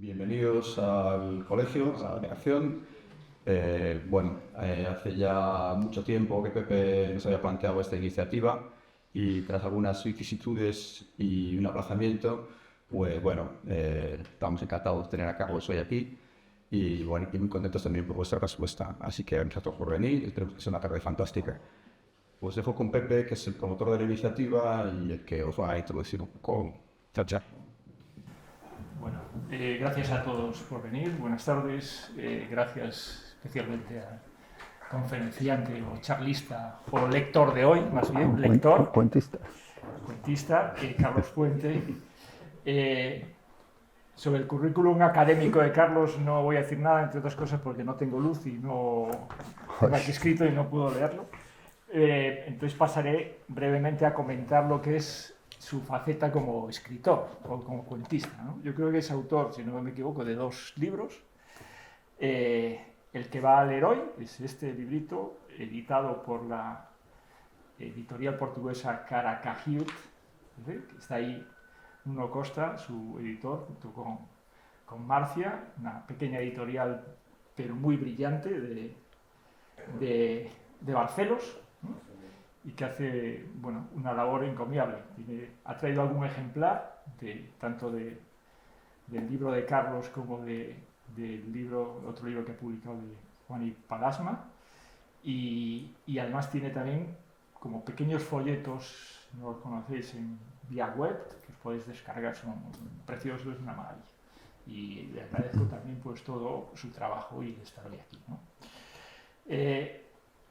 Bienvenidos al colegio, a la delegación. Hace ya mucho tiempo que Pepe nos había planteado esta iniciativa y tras algunas vicisitudes y un aplazamiento, estamos encantados de tener a Carlos hoy aquí y muy contentos también por vuestra respuesta. Así que gracias por venir, espero que sea una tarde fantástica. Os dejo con Pepe, que es el promotor de la iniciativa y el que os va a introducir un poco. Chao, chao. Bueno, gracias a todos por venir. Buenas tardes. Gracias especialmente al conferenciante o charlista o lector de hoy, más bien, lector. Cuentista. Cuentista, Carlos Puente. Sobre el currículum académico de Carlos no voy a decir nada, entre otras cosas porque no tengo luz y no tengo aquí escrito y no puedo leerlo. Entonces pasaré brevemente a comentar lo que es su faceta como escritor o como cuentista, ¿no? Yo creo que es autor, si no me equivoco, de 2 libros. El que va a leer hoy es este librito, editado por la editorial portuguesa Caracahiut, que está ahí Nuno Costa, su editor, junto con Marcia, una pequeña editorial pero muy brillante de Barcelos, ¿no? Y que hace una labor encomiable. Ha traído algún ejemplar, tanto del libro de Carlos como del otro libro que ha publicado de Juan y Palasma, y además tiene también como pequeños folletos, no los conocéis, en vía web, que os podéis descargar, son preciosos, es una maravilla. Y le agradezco también pues todo su trabajo y estar hoy aquí, ¿no?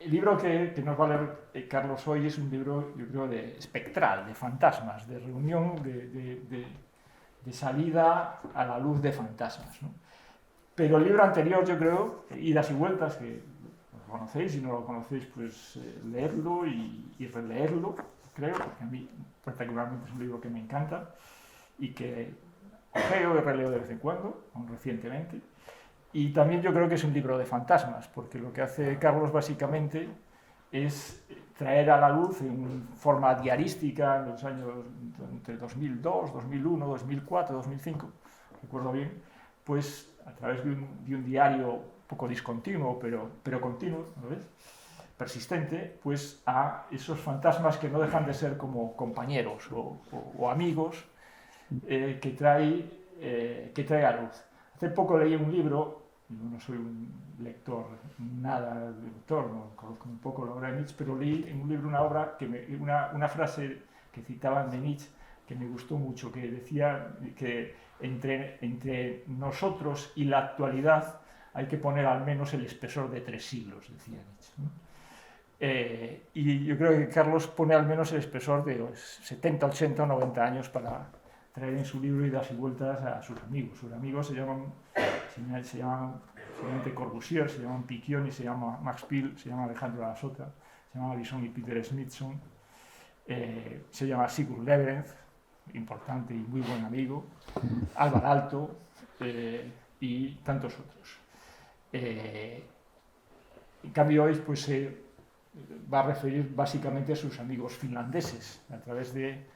El libro que nos va a leer Carlos hoy es un libro, yo creo, espectral, de fantasmas, de reunión, de salida a la luz de fantasmas, ¿no? Pero el libro anterior, yo creo, Idas y Vueltas, que lo conocéis, si no lo conocéis, pues leerlo y releerlo, creo, porque a mí particularmente es un libro que me encanta y que leo y releo de vez en cuando, aún recientemente. Y también yo creo que es un libro de fantasmas, porque lo que hace Carlos básicamente es traer a la luz en forma diarística en los años entre 2002, 2001, 2004, 2005, recuerdo bien, pues a través de un diario un poco discontinuo, pero continuo, ¿no ves?, persistente, pues a esos fantasmas que no dejan de ser como compañeros o amigos que trae a luz. Hace poco leí un libro, yo no soy un lector, nada de lector, no conozco un poco la obra de Nietzsche, pero leí en un libro una obra, una frase que citaban de Nietzsche que me gustó mucho, que decía que entre nosotros y la actualidad hay que poner al menos el espesor de 3 siglos, decía Nietzsche, ¿no? Y yo creo que Carlos pone al menos el espesor de 70, 80 o 90 años para traer en su libro Idas y Vueltas a sus amigos. Sus amigos se llaman seguramente Corbusier, se llaman Piccioni, se llama Max Pill, se llama Alejandro La Sota, se llama Alison y Peter Smithson, se llama Sigurd Leverenz, importante y muy buen amigo, Álvar Alto y tantos otros. En cambio hoy pues se va a referir básicamente a sus amigos finlandeses a través de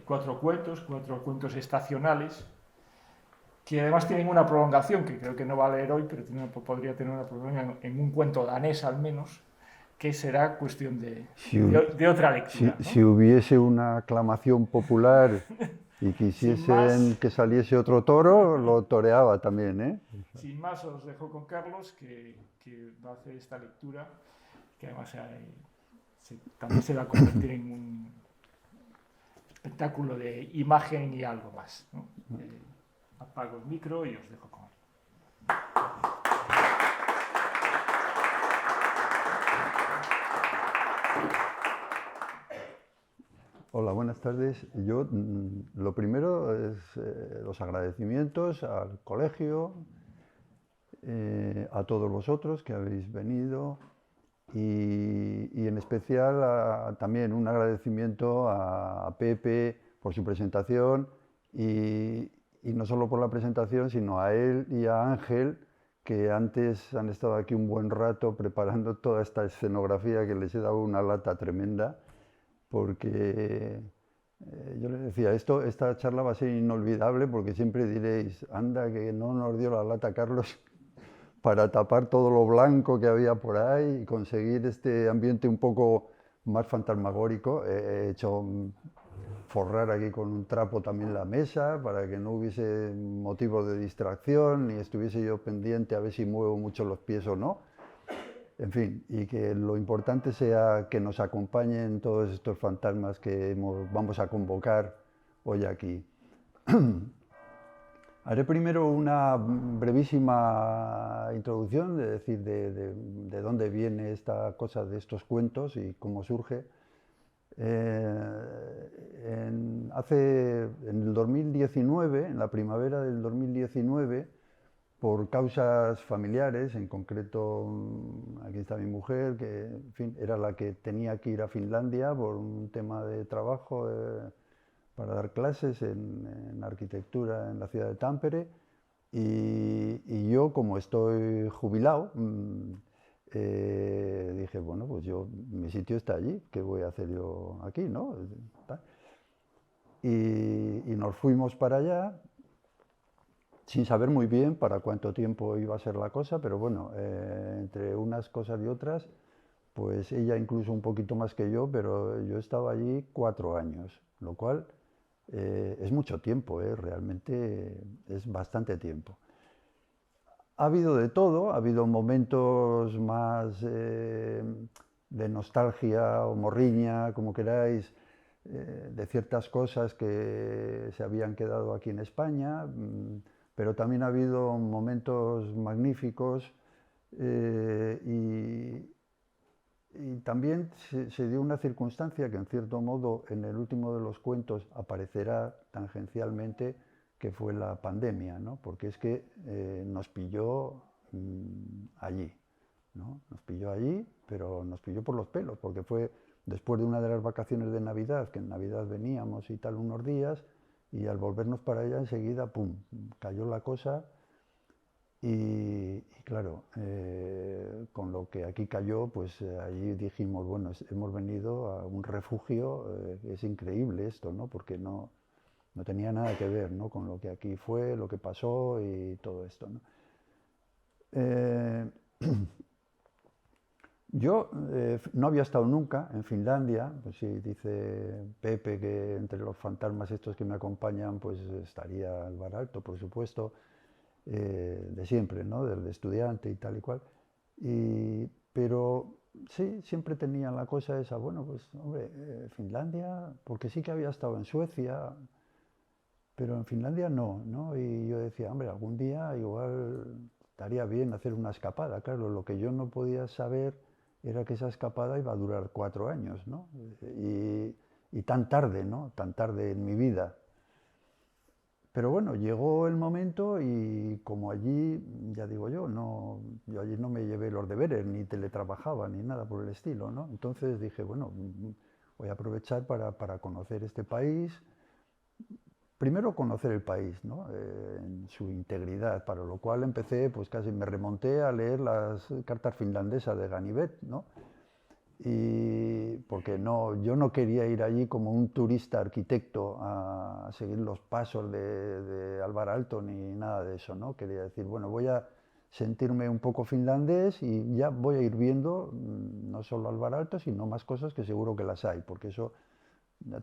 4 cuentos estacionales, que además tienen una prolongación, que creo que no va a leer hoy, pero podría tener una prolongación en un cuento danés al menos, que será cuestión de otra lectura, ¿no? Si hubiese una aclamación popular y quisiesen más, que saliese otro toro, lo toreaba también, ¿eh? Sin más, os dejo con Carlos, que va a hacer esta lectura, que además también se va a convertir en un espectáculo de imagen y algo más, ¿no? Apago el micro y os dejo con él. Hola, buenas tardes. Yo, lo primero es los agradecimientos al colegio, a todos vosotros que habéis venido y en especial también un agradecimiento a Pepe por su presentación y no solo por la presentación, sino a él y a Ángel, que antes han estado aquí un buen rato preparando toda esta escenografía que les he dado una lata tremenda, porque Yo les decía, esta charla va a ser inolvidable porque siempre diréis, anda, que no nos dio la lata Carlos para tapar todo lo blanco que había por ahí y conseguir este ambiente un poco más fantasmagórico. He hecho forrar aquí con un trapo también la mesa para que no hubiese motivos de distracción ni estuviese yo pendiente a ver si muevo mucho los pies o no. En fin, y que lo importante sea que nos acompañen todos estos fantasmas que vamos a convocar hoy aquí. Haré primero una brevísima introducción, de decir de dónde viene esta cosa de estos cuentos y cómo surge. En el 2019, en la primavera del 2019, por causas familiares, en concreto, aquí está mi mujer, que en fin, era la que tenía que ir a Finlandia por un tema de trabajo para dar clases en arquitectura en la ciudad de Tampere, y yo, como estoy jubilado, dije, bueno, pues mi sitio está allí, ¿qué voy a hacer yo aquí, no? Y nos fuimos para allá, sin saber muy bien para cuánto tiempo iba a ser la cosa, pero bueno, entre unas cosas y otras, pues ella incluso un poquito más que yo, pero yo estaba allí 4 años, lo cual es mucho tiempo, realmente es bastante tiempo. Ha habido de todo, ha habido momentos más de nostalgia o morriña, como queráis, de ciertas cosas que se habían quedado aquí en España, pero también ha habido momentos magníficos, y también se dio una circunstancia que en cierto modo en el último de los cuentos aparecerá tangencialmente, que fue la pandemia, ¿no? Porque es que nos pilló allí, ¿no? Nos pilló allí, pero nos pilló por los pelos, porque fue después de una de las vacaciones de Navidad, que en Navidad veníamos y tal unos días, y al volvernos para allá enseguida, ¡pum!, cayó la cosa. Y claro, con lo que aquí cayó, pues allí dijimos, bueno, hemos venido a un refugio, es increíble esto, ¿no? Porque no tenía nada que ver, ¿no?, con lo que aquí fue, lo que pasó y todo esto, ¿no? Eh, yo no había estado nunca en Finlandia, pues sí, dice Pepe que entre los fantasmas estos que me acompañan, pues estaría Alvar Aalto, por supuesto, de siempre, ¿no?, desde estudiante y tal y cual. Pero sí, siempre tenía la cosa esa, bueno, pues hombre, Finlandia, porque sí que había estado en Suecia, pero en Finlandia no, ¿no? Y yo decía, hombre, algún día igual estaría bien hacer una escapada. Claro, lo que yo no podía saber era que esa escapada iba a durar 4 años, ¿no? Y tan tarde, ¿no? Tan tarde en mi vida. Pero bueno, llegó el momento y como allí, ya digo yo allí no me llevé los deberes, ni teletrabajaba, ni nada por el estilo, ¿no? Entonces dije, bueno, voy a aprovechar para conocer este país. Primero conocer el país, ¿no?, en su integridad, para lo cual empecé, pues casi me remonté a leer las cartas finlandesas de Ganivet, ¿no? Y porque yo no quería ir allí como un turista arquitecto a seguir los pasos de Alvar Aalto ni nada de eso, ¿no? Quería decir, bueno, voy a sentirme un poco finlandés y ya voy a ir viendo no solo Alvar Aalto, sino más cosas que seguro que las hay, porque eso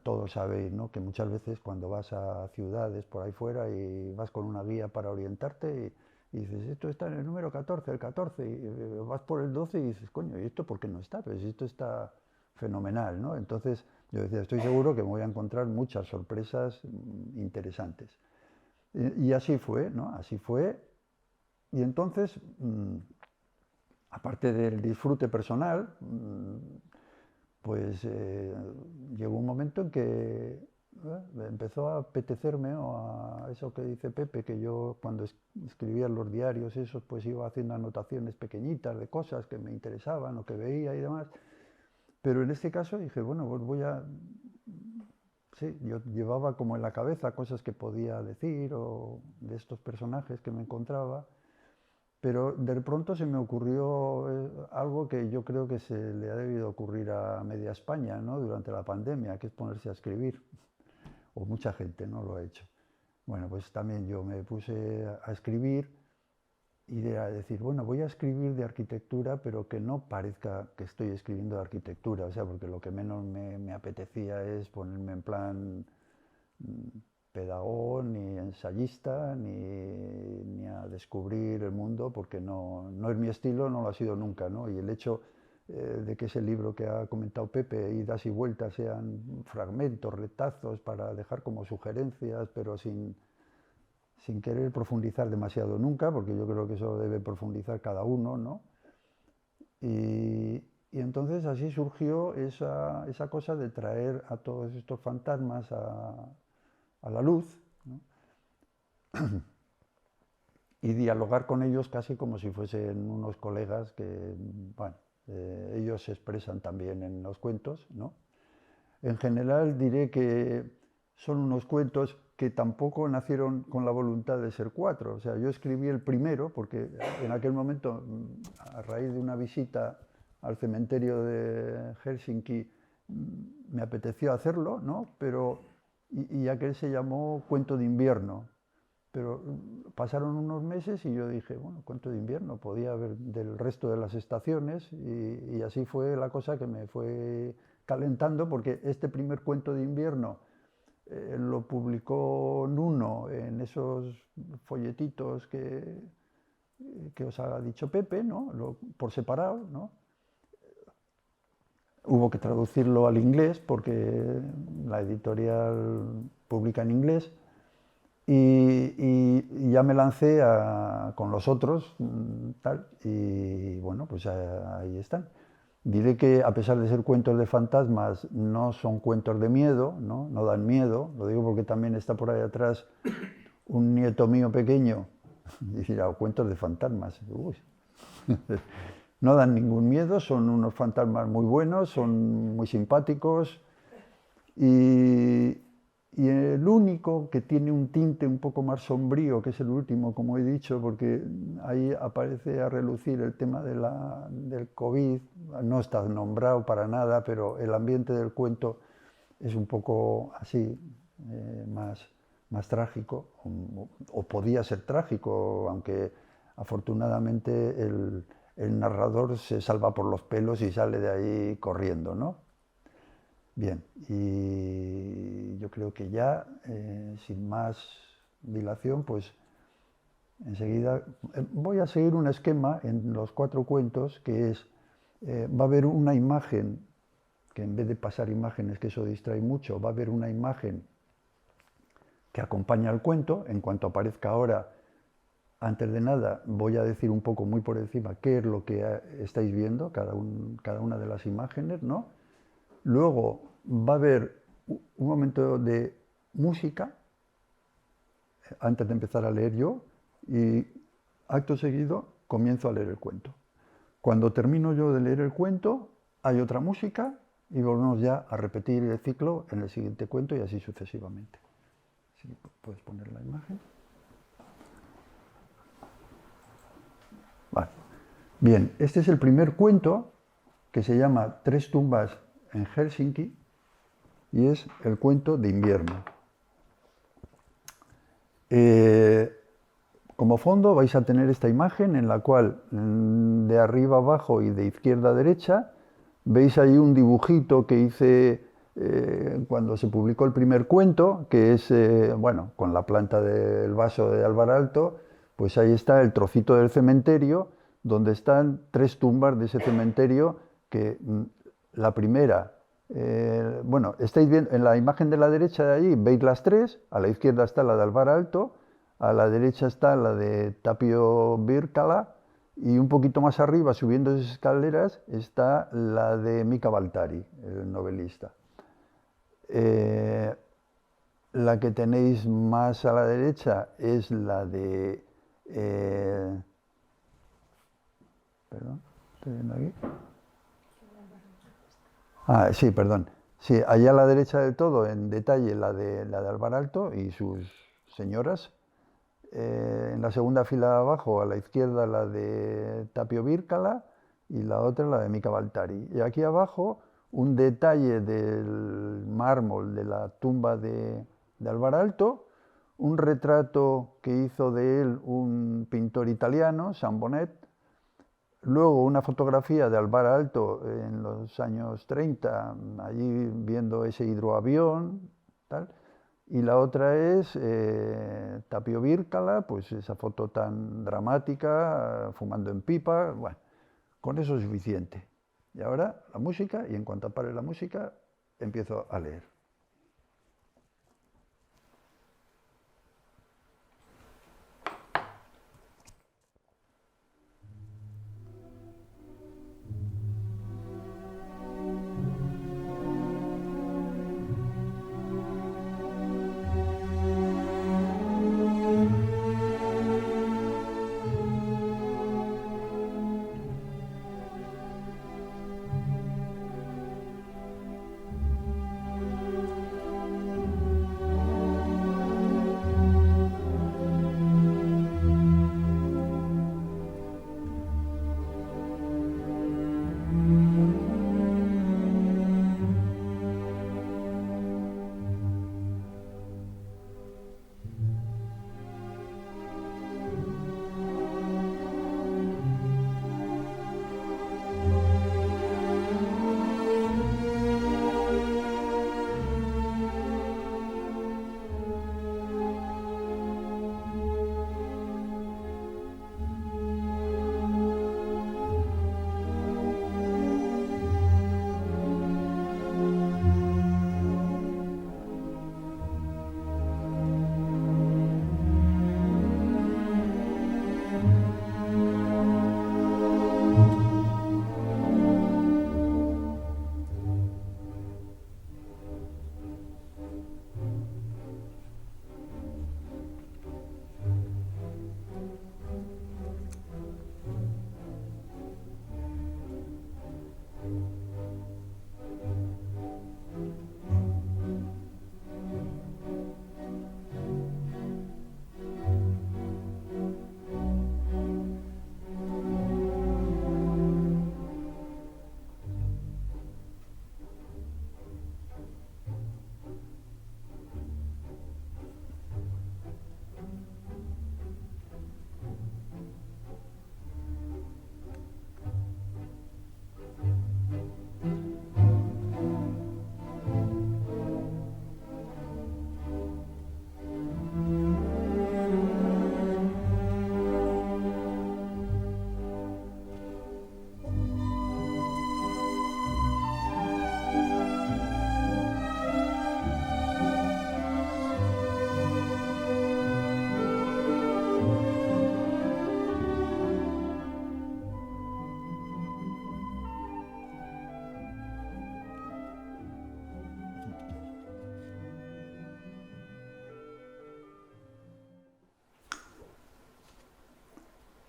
todos sabéis, ¿no?, que muchas veces cuando vas a ciudades por ahí fuera y vas con una guía para orientarte y dices, esto está en el número 14, el 14, y vas por el 12 y dices, coño, ¿y esto por qué no está? Pues esto está fenomenal, ¿no? Entonces yo decía, estoy seguro que me voy a encontrar muchas sorpresas interesantes. Y así fue, ¿no? Así fue. Y entonces, aparte del disfrute personal, pues llegó un momento en que empezó a apetecerme, o a eso que dice Pepe, que yo cuando escribía los diarios esos, pues iba haciendo anotaciones pequeñitas de cosas que me interesaban o que veía y demás. Pero en este caso dije, bueno, pues sí, yo llevaba como en la cabeza cosas que podía decir o de estos personajes que me encontraba, pero de pronto se me ocurrió algo que yo creo que se le ha debido ocurrir a media España, ¿no?, durante la pandemia, que es ponerse a escribir. o mucha gente, ¿no?, lo ha hecho. Bueno, pues también yo me puse a escribir y a decir, bueno, voy a escribir de arquitectura, pero que no parezca que estoy escribiendo de arquitectura, o sea, porque lo que menos me apetecía es ponerme en plan pedagogo, ni ensayista, ni a descubrir el mundo, porque no es mi estilo, no lo ha sido nunca, ¿no? Y el hecho de que ese libro que ha comentado Pepe, Idas y Vueltas, sean fragmentos, retazos, para dejar como sugerencias, pero sin querer profundizar demasiado nunca, porque yo creo que eso debe profundizar cada uno, ¿no? Y entonces así surgió esa cosa de traer a todos estos fantasmas a la luz, ¿no? Y dialogar con ellos casi como si fuesen unos colegas que, bueno, ellos se expresan también en los cuentos, ¿no? En general diré que son unos cuentos que tampoco nacieron con la voluntad de ser 4. O sea, yo escribí el primero porque en aquel momento, a raíz de una visita al cementerio de Helsinki, me apeteció hacerlo, ¿no? Y aquel se llamó Cuento de invierno. Pero pasaron unos meses y yo dije, bueno, Cuento de invierno, podía haber del resto de las estaciones, y así fue la cosa que me fue calentando, porque este primer cuento de invierno lo publicó Nuno en esos folletitos que os ha dicho Pepe, ¿no? Por separado, ¿no? Hubo que traducirlo al inglés porque la editorial publica en inglés. Y ya me lancé con los otros, tal, y bueno, pues ahí están. Diré que a pesar de ser cuentos de fantasmas, no son cuentos de miedo, ¿no? No dan miedo, lo digo porque también está por ahí atrás un nieto mío pequeño, y dirá, cuentos de fantasmas. Uy. No dan ningún miedo, son unos fantasmas muy buenos, son muy simpáticos, y el único que tiene un tinte un poco más sombrío, que es el último, como he dicho, porque ahí aparece a relucir el tema del COVID, no está nombrado para nada, pero el ambiente del cuento es un poco así, más trágico, o podía ser trágico, aunque afortunadamente el narrador se salva por los pelos y sale de ahí corriendo, ¿no? Bien, y yo creo que ya, sin más dilación, pues enseguida voy a seguir un esquema en los 4 cuentos, que es, va a haber una imagen, que en vez de pasar imágenes, que eso distrae mucho, va a haber una imagen que acompaña al cuento. En cuanto aparezca ahora, antes de nada, voy a decir un poco muy por encima qué es lo que estáis viendo, cada una de las imágenes, ¿no? Luego va a haber un momento de música, antes de empezar a leer yo, y acto seguido comienzo a leer el cuento. Cuando termino yo de leer el cuento, hay otra música y volvemos ya a repetir el ciclo en el siguiente cuento y así sucesivamente. ¿Sí? ¿Puedes poner la imagen? Vale. Bien, este es el primer cuento, que se llama 3 tumbas en Helsinki, y es el cuento de invierno. Como fondo vais a tener esta imagen en la cual, de arriba abajo y de izquierda a derecha, veis ahí un dibujito que hice cuando se publicó el primer cuento, que es, bueno, con la planta del vaso de Álvaro Aalto, pues ahí está el trocito del cementerio, donde están 3 tumbas de ese cementerio, que la primera, bueno, estáis viendo en la imagen de la derecha de allí, veis las 3, a la izquierda está la de Álvaro Aalto, a la derecha está la de Tapio Birkala, y un poquito más arriba, subiendo esas escaleras, está la de Mika Waltari, el novelista. La que tenéis más a la derecha es la de... perdón, ¿estoy viendo aquí? Ah, sí, perdón. Sí, allá a la derecha del todo, en detalle, la de Álvaro Aalto y sus señoras. En la segunda fila de abajo, a la izquierda, la de Tapio Birkala, y la otra la de Mika Waltari. Y aquí abajo, un detalle del mármol de la tumba de de Álvar Aalto, un retrato que hizo de él un pintor italiano, Sambonet, luego una fotografía de Álvar Aalto en los años 30, allí viendo ese hidroavión, tal, y la otra es Tapio Birkala, pues esa foto tan dramática, fumando en pipa, bueno, con eso es suficiente. Y ahora la música, y en cuanto pare la música, empiezo a leer.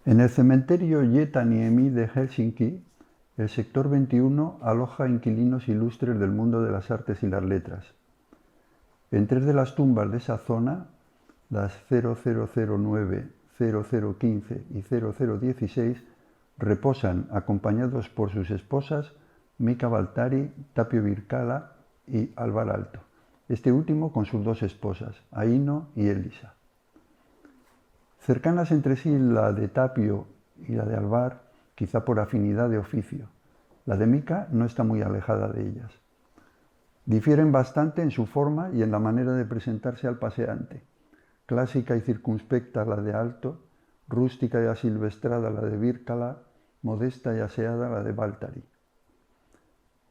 En el cementerio Hietaniemi de Helsinki, el sector 21 aloja inquilinos ilustres del mundo de las artes y las letras. En 3 de las tumbas de esa zona, las 0009, 0015 y 0016, reposan acompañados por sus esposas Mika Waltari, Tapio Birkala y Álvar Aalto, este último con sus 2 esposas, Aino y Elisa. Cercanas entre sí la de Tapio y la de Álvar, quizá por afinidad de oficio. La de Mika no está muy alejada de ellas. Difieren bastante en su forma y en la manera de presentarse al paseante. Clásica y circunspecta la de Aalto, rústica y asilvestrada la de Birkala, modesta y aseada la de Waltari.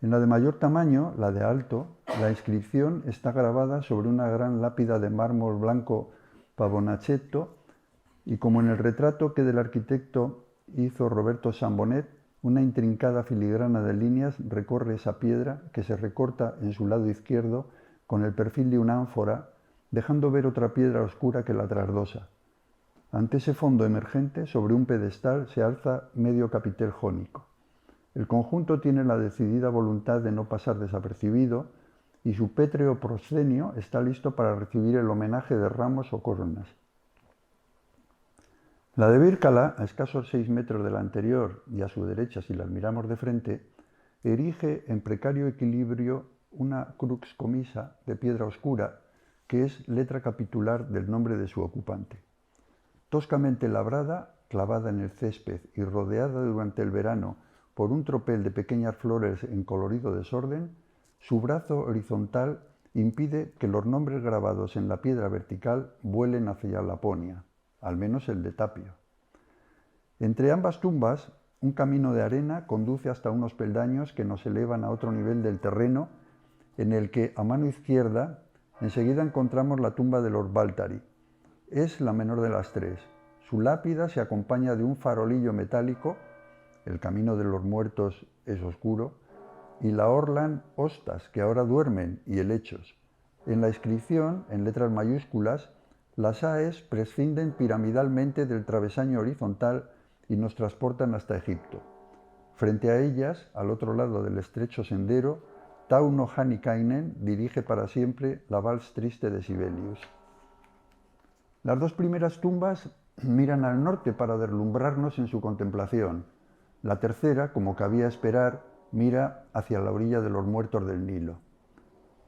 En la de mayor tamaño, la de Aalto, la inscripción está grabada sobre una gran lápida de mármol blanco Pavonacetto, y como en el retrato que del arquitecto hizo Roberto Sambonet, una intrincada filigrana de líneas recorre esa piedra que se recorta en su lado izquierdo con el perfil de una ánfora, dejando ver otra piedra oscura que la trasdosa. Ante ese fondo emergente, sobre un pedestal, se alza medio capitel jónico. El conjunto tiene la decidida voluntad de no pasar desapercibido y su pétreo proscenio está listo para recibir el homenaje de ramos o coronas. La de Birkala, a escasos 6 metros de la anterior y a su derecha si las miramos de frente, erige en precario equilibrio una crux comisa de piedra oscura que es letra capitular del nombre de su ocupante. Toscamente labrada, clavada en el césped y rodeada durante el verano por un tropel de pequeñas flores en colorido desorden, su brazo horizontal impide que los nombres grabados en la piedra vertical vuelen hacia Laponia, al menos el de Tapio. Entre ambas tumbas, un camino de arena conduce hasta unos peldaños que nos elevan a otro nivel del terreno, en el que, a mano izquierda, enseguida encontramos la tumba de los Baltari. Es la menor de las tres. Su lápida se acompaña de un farolillo metálico, el camino de los muertos es oscuro, y la orlan hostas que ahora duermen y helechos. En la inscripción, en letras mayúsculas, las AES prescinden piramidalmente del travesaño horizontal y nos transportan hasta Egipto. Frente a ellas, al otro lado del estrecho sendero, Tauno Hanikainen dirige para siempre la vals triste de Sibelius. Las dos primeras tumbas miran al norte para deslumbrarnos en su contemplación. La tercera, como cabía esperar, mira hacia la orilla de los muertos del Nilo.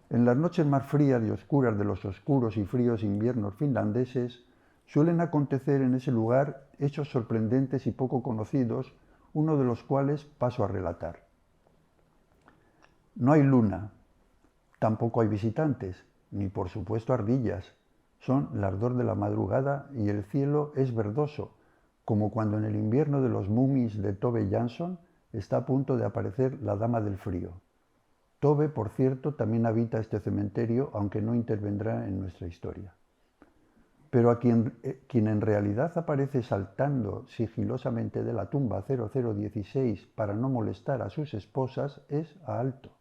En las noches más frías y oscuras de los oscuros y fríos inviernos finlandeses, suelen acontecer en ese lugar hechos sorprendentes y poco conocidos, uno de los cuales paso a relatar. No hay luna, tampoco hay visitantes, ni por supuesto ardillas. Son las 2 de la madrugada y el cielo es verdoso, como cuando en el invierno de los Mummies de Tove Jansson está a punto de aparecer la Dama del Frío. Tove, por cierto, también habita este cementerio, aunque no intervendrá en nuestra historia. Pero a quien en realidad aparece saltando sigilosamente de la tumba 0016 para no molestar a sus esposas es a Aalto.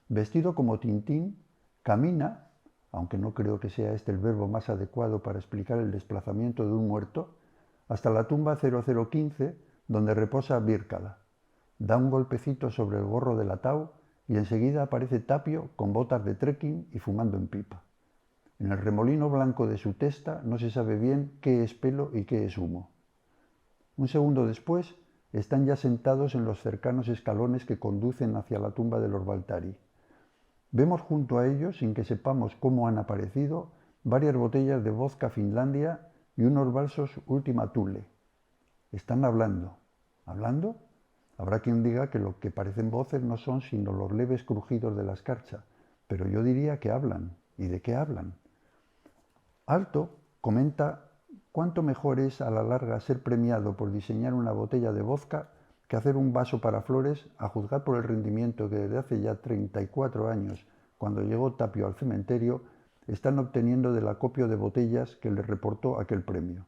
Vestido como Tintín, camina, aunque no creo que sea este el verbo más adecuado para explicar el desplazamiento de un muerto, hasta la tumba 0015, donde reposa Virkala. Da un golpecito sobre el gorro del ataúd y enseguida aparece Tapio con botas de trekking y fumando en pipa. En el remolino blanco de su testa no se sabe bien qué es pelo y qué es humo. Un segundo después, están ya sentados en los cercanos escalones que conducen hacia la tumba de los Baltari. Vemos junto a ellos, sin que sepamos cómo han aparecido, varias botellas de vodka Finlandia y unos vasos Ultima Thule. Están hablando. ¿Hablando? Habrá quien diga que lo que parecen voces no son sino los leves crujidos de la escarcha, pero yo diría que hablan. ¿Y de qué hablan? Aalto comenta cuánto mejor es a la larga ser premiado por diseñar una botella de vodka que hacer un vaso para flores, a juzgar por el rendimiento que desde hace ya 34 años, cuando llegó Tapio al cementerio, están obteniendo del acopio de botellas que le reportó aquel premio,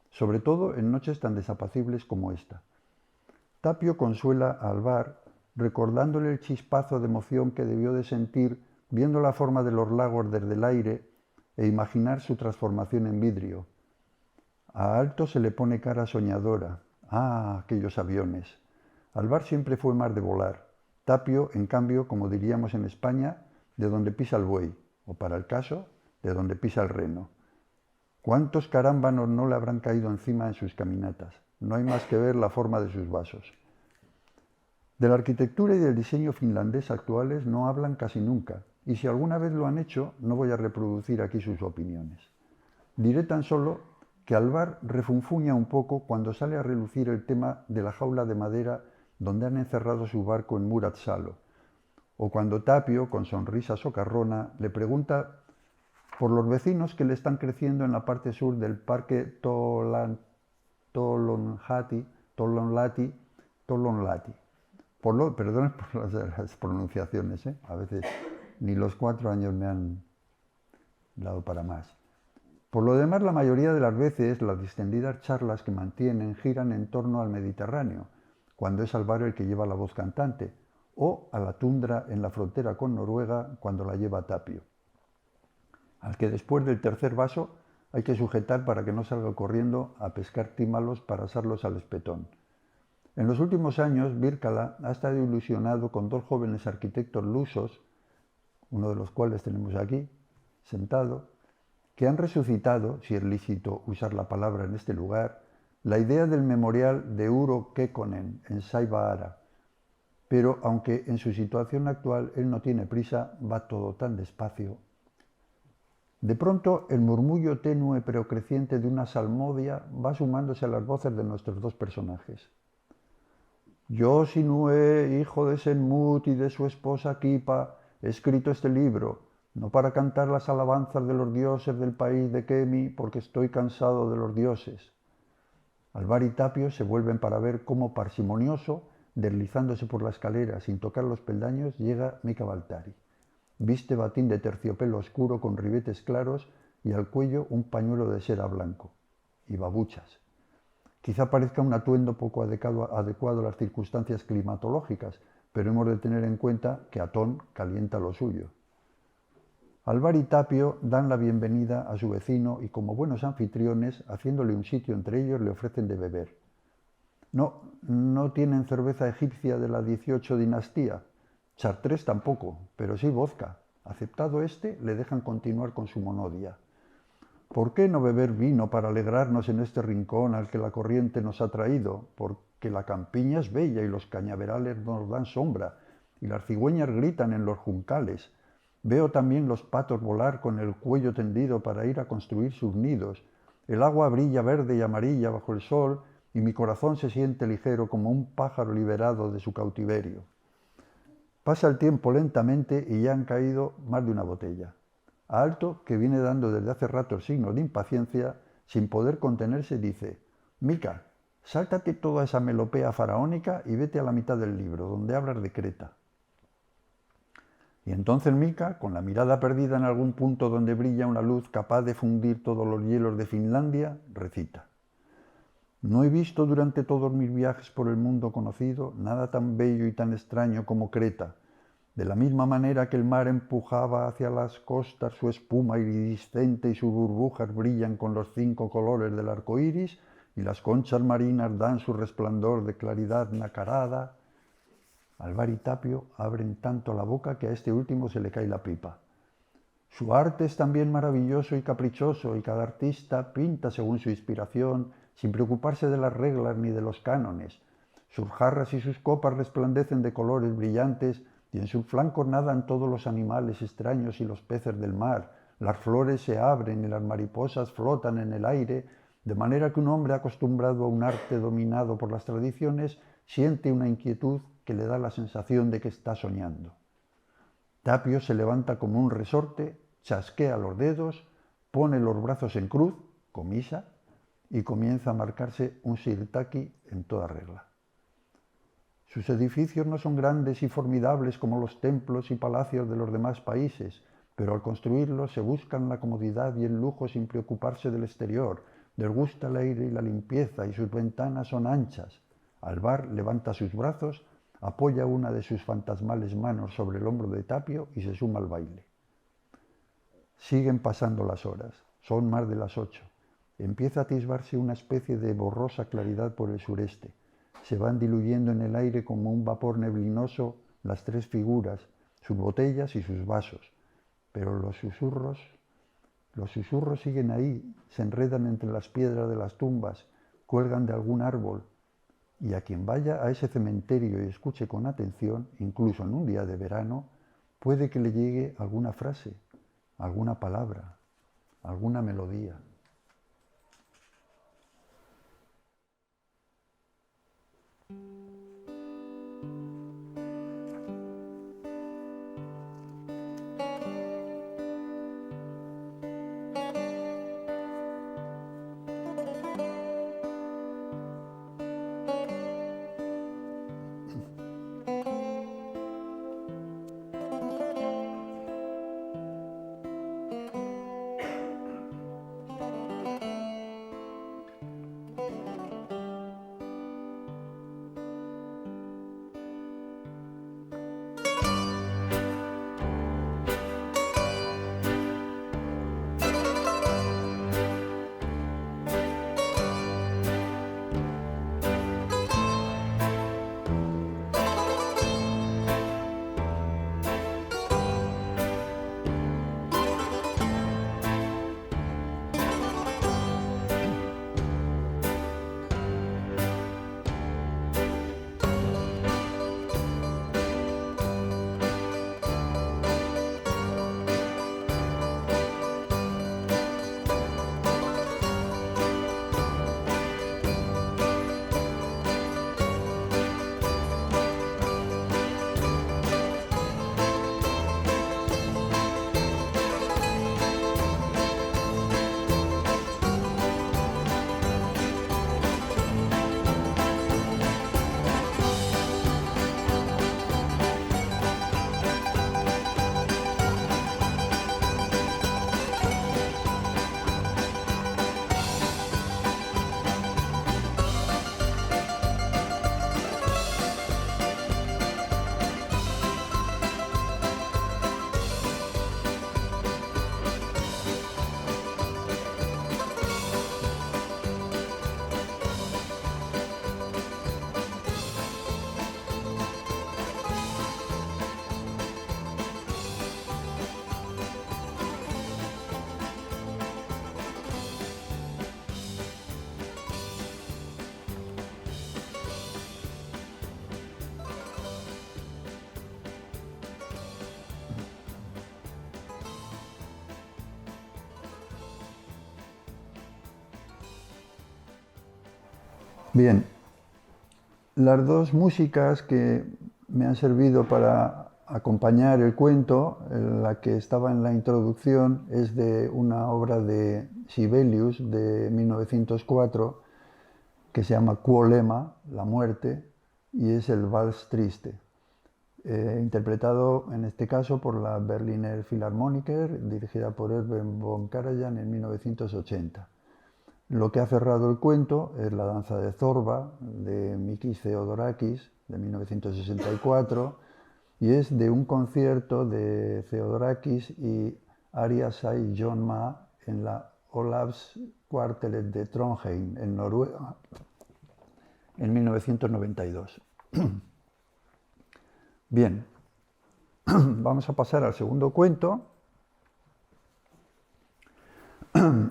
sobre todo en noches tan desapacibles como esta. Tapio consuela a Alvar recordándole el chispazo de emoción que debió de sentir viendo la forma de los lagos desde el aire e imaginar su transformación en vidrio. A Aalto se le pone cara soñadora. Ah, aquellos aviones. Alvar siempre fue más de volar. Tapio, en cambio, como diríamos en España, de donde pisa el buey, o para el caso, de donde pisa el reno. ¿Cuántos carámbanos no le habrán caído encima en sus caminatas? No hay más que ver la forma de sus vasos. De la arquitectura y del diseño finlandés actuales no hablan casi nunca, y si alguna vez lo han hecho, no voy a reproducir aquí sus opiniones. Diré tan solo que Alvar refunfuña un poco cuando sale a relucir el tema de la jaula de madera donde han encerrado su barco en Muratsalo, o cuando Tapio, con sonrisa socarrona, le pregunta por los vecinos que le están creciendo en la parte sur del parque Tollonlahti. Perdón por las pronunciaciones, a veces ni los 4 años me han dado para más. Por lo demás, la mayoría de las veces las distendidas charlas que mantienen giran en torno al Mediterráneo, cuando es Alvar el que lleva la voz cantante, o a la tundra en la frontera con Noruega cuando la lleva Tapio, al que después del tercer vaso hay que sujetar para que no salga corriendo a pescar tímalos para asarlos al espetón. En los últimos años, Virkala ha estado ilusionado con 2 jóvenes arquitectos lusos, uno de los cuales tenemos aquí, sentado, que han resucitado, si es lícito usar la palabra en este lugar, la idea del memorial de Urho Kekkonen en Saivaara. Pero aunque en su situación actual él no tiene prisa, va todo tan despacio. De pronto, el murmullo tenue pero creciente de una salmodia va sumándose a las voces de nuestros dos personajes. Yo, Sinue, hijo de Senmut y de su esposa Kipa, he escrito este libro, no para cantar las alabanzas de los dioses del país de Kemi, porque estoy cansado de los dioses. Alvar y Tapio se vuelven para ver cómo parsimonioso, deslizándose por la escalera sin tocar los peldaños, llega Mika Baltari. Viste batín de terciopelo oscuro con ribetes claros y al cuello un pañuelo de seda blanco. Y babuchas. Quizá parezca un atuendo poco adecuado a las circunstancias climatológicas, pero hemos de tener en cuenta que Atón calienta lo suyo. Alvar y Tapio dan la bienvenida a su vecino y como buenos anfitriones, haciéndole un sitio entre ellos, le ofrecen de beber. No tienen cerveza egipcia de la 18 dinastía, chartrés tampoco, pero sí vodka. Aceptado este, le dejan continuar con su monodia. ¿Por qué no beber vino para alegrarnos en este rincón al que la corriente nos ha traído? Porque la campiña es bella y los cañaverales nos dan sombra, y las cigüeñas gritan en los juncales. Veo también los patos volar con el cuello tendido para ir a construir sus nidos. El agua brilla verde y amarilla bajo el sol, y mi corazón se siente ligero como un pájaro liberado de su cautiverio. Pasa el tiempo lentamente y ya han caído más de una botella. A Alto, que viene dando desde hace rato signos de impaciencia, sin poder contenerse, dice: Mika, sáltate toda esa melopea faraónica y vete a la mitad del libro, donde hablas de Creta. Y entonces Mika, con la mirada perdida en algún punto donde brilla una luz capaz de fundir todos los hielos de Finlandia, recita: No he visto durante todos mis viajes por el mundo conocido nada tan bello y tan extraño como Creta. De la misma manera que el mar empujaba hacia las costas su espuma iridiscente y sus burbujas brillan con los 5 colores del arco iris y las conchas marinas dan su resplandor de claridad nacarada. Alvar y Tapio abren tanto la boca que a este último se le cae la pipa. Su arte es también maravilloso y caprichoso y cada artista pinta según su inspiración sin preocuparse de las reglas ni de los cánones. Sus jarras y sus copas resplandecen de colores brillantes y en sus flancos nadan todos los animales extraños y los peces del mar. Las flores se abren y las mariposas flotan en el aire, de manera que un hombre acostumbrado a un arte dominado por las tradiciones siente una inquietud que le da la sensación de que está soñando. Tapio se levanta como un resorte, chasquea los dedos, pone los brazos en cruz, comisa, y comienza a marcarse un sirtaki en toda regla. Sus edificios no son grandes y formidables como los templos y palacios de los demás países, pero al construirlos se buscan la comodidad y el lujo sin preocuparse del exterior. Les gusta el aire y la limpieza y sus ventanas son anchas. Alvar levanta sus brazos, apoya una de sus fantasmales manos sobre el hombro de Tapio y se suma al baile. Siguen pasando las horas, son más de las 8. Empieza a atisbarse una especie de borrosa claridad por el sureste. Se van diluyendo en el aire como un vapor neblinoso las 3 figuras, sus botellas y sus vasos. Pero los susurros siguen ahí, se enredan entre las piedras de las tumbas, cuelgan de algún árbol. Y a quien vaya a ese cementerio y escuche con atención, incluso en un día de verano, puede que le llegue alguna frase, alguna palabra, alguna melodía. Bien, las dos músicas que me han servido para acompañar el cuento, la que estaba en la introducción es de una obra de Sibelius de 1904 que se llama Quo Lema, la muerte, y es el Vals Triste, interpretado en este caso por la Berliner Philharmoniker, dirigida por Erwin von Karajan en 1980. Lo que ha cerrado el cuento es la danza de Zorba de Mikis Theodorakis de 1964 y es de un concierto de Theodorakis y Arya Sai John Ma en la Olavs Kvartelet de Trondheim en Noruega en 1992. Bien, vamos a pasar al segundo cuento.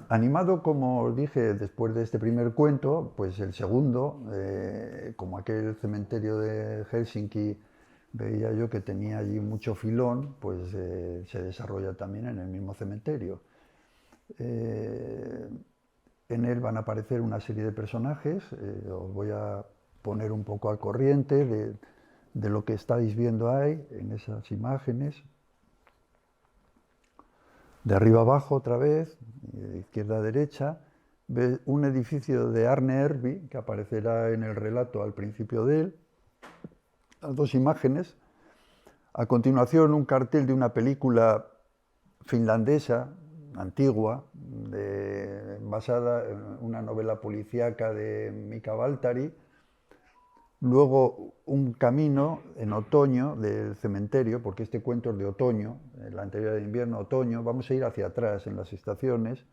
Animado, como os dije, después de este primer cuento, pues el segundo, como aquel cementerio de Helsinki, veía yo que tenía allí mucho filón, pues se desarrolla también en el mismo cementerio. En él van a aparecer una serie de personajes, os voy a poner un poco al corriente de lo que estáis viendo ahí en esas imágenes. De arriba abajo otra vez, de izquierda a derecha, ve un edificio de Arne Erby, que aparecerá en el relato al principio de él, las dos imágenes. A continuación, un cartel de una película finlandesa, antigua, basada en una novela policíaca de Mika Waltari. Luego un camino en otoño del cementerio, porque este cuento es de otoño, el anterior de invierno, otoño. Vamos a ir hacia atrás en las estaciones.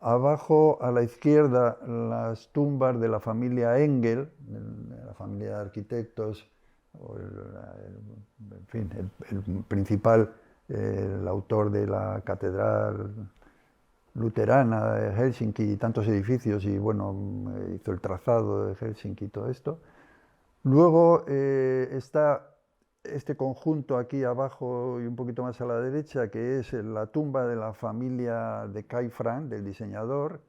Abajo a la izquierda las tumbas de la familia Engel, de la familia de arquitectos, en fin, el principal, el autor de la catedral luterana de Helsinki y tantos edificios, y bueno, hizo el trazado de Helsinki y todo esto. Luego está este conjunto aquí abajo y un poquito más a la derecha, que es la tumba de la familia de Kai Frank, del diseñador,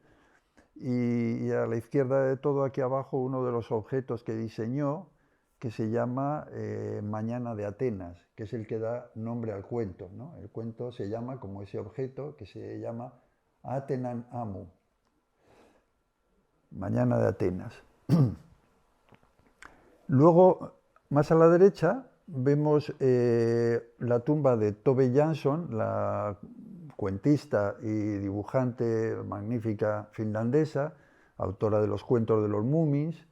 y a la izquierda de todo aquí abajo uno de los objetos que diseñó, que se llama Mañana de Atenas, que es el que da nombre al cuento, ¿no? El cuento se llama como ese objeto, que se llama Atenan Amu, Mañana de Atenas. Luego, más a la derecha, vemos la tumba de Tove Jansson, la cuentista y dibujante magnífica finlandesa, autora de los cuentos de los Muumins,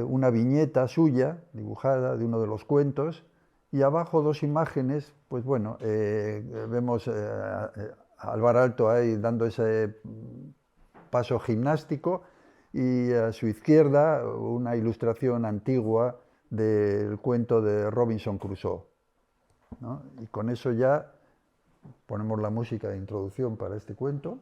una viñeta suya, dibujada, de uno de los cuentos, y abajo dos imágenes, pues bueno, vemos a Alvar Aalto ahí dando ese paso gimnástico, y a su izquierda una ilustración antigua del cuento de Robinson Crusoe, ¿no? Y con eso ya ponemos la música de introducción para este cuento.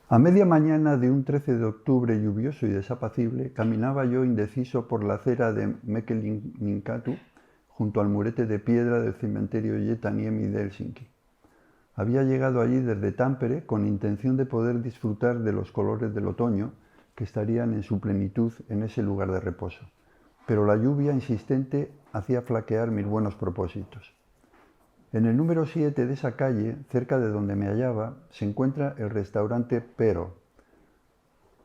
A media mañana de un 13 de octubre lluvioso y desapacible, caminaba yo indeciso por la acera de Mäkelininkatu, junto al murete de piedra del cementerio Hietaniemi de Helsinki. Había llegado allí desde Tampere con intención de poder disfrutar de los colores del otoño que estarían en su plenitud en ese lugar de reposo. Pero la lluvia insistente hacía flaquear mis buenos propósitos. En el número 7 de esa calle, cerca de donde me hallaba, se encuentra el restaurante Pero,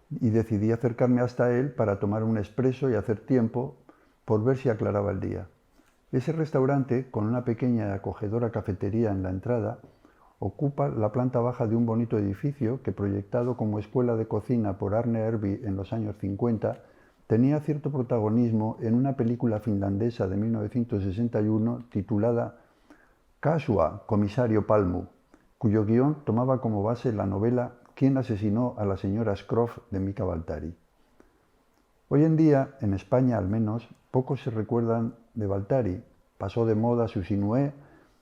y decidí acercarme hasta él para tomar un expreso y hacer tiempo por ver si aclaraba el día. Ese restaurante, con una pequeña y acogedora cafetería en la entrada, ocupa la planta baja de un bonito edificio que, proyectado como escuela de cocina por Arne Ervi en los años 50, tenía cierto protagonismo en una película finlandesa de 1961 titulada Kasua, comisario Palmu, cuyo guión tomaba como base la novela ¿Quién asesinó a la señora Scroff? De Mika Waltari. Hoy en día, en España al menos, pocos se recuerdan de Waltari. Pasó de moda su Sinué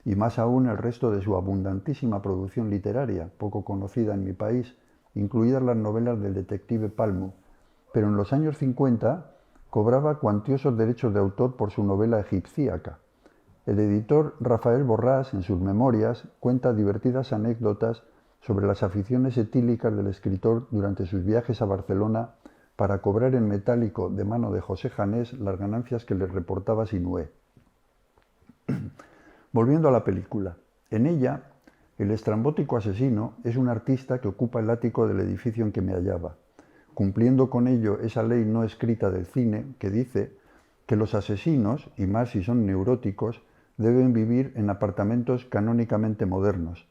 y más aún el resto de su abundantísima producción literaria, poco conocida en mi país, incluidas las novelas del detective Palmu. Pero en los años 50 cobraba cuantiosos derechos de autor por su novela egipcíaca. El editor Rafael Borrás, en sus memorias, cuenta divertidas anécdotas sobre las aficiones etílicas del escritor durante sus viajes a Barcelona para cobrar en metálico de mano de José Janés las ganancias que le reportaba Sinué. Volviendo a la película, en ella, el estrambótico asesino es un artista que ocupa el ático del edificio en que me hallaba, cumpliendo con ello esa ley no escrita del cine que dice que los asesinos, y más si son neuróticos, deben vivir en apartamentos canónicamente modernos.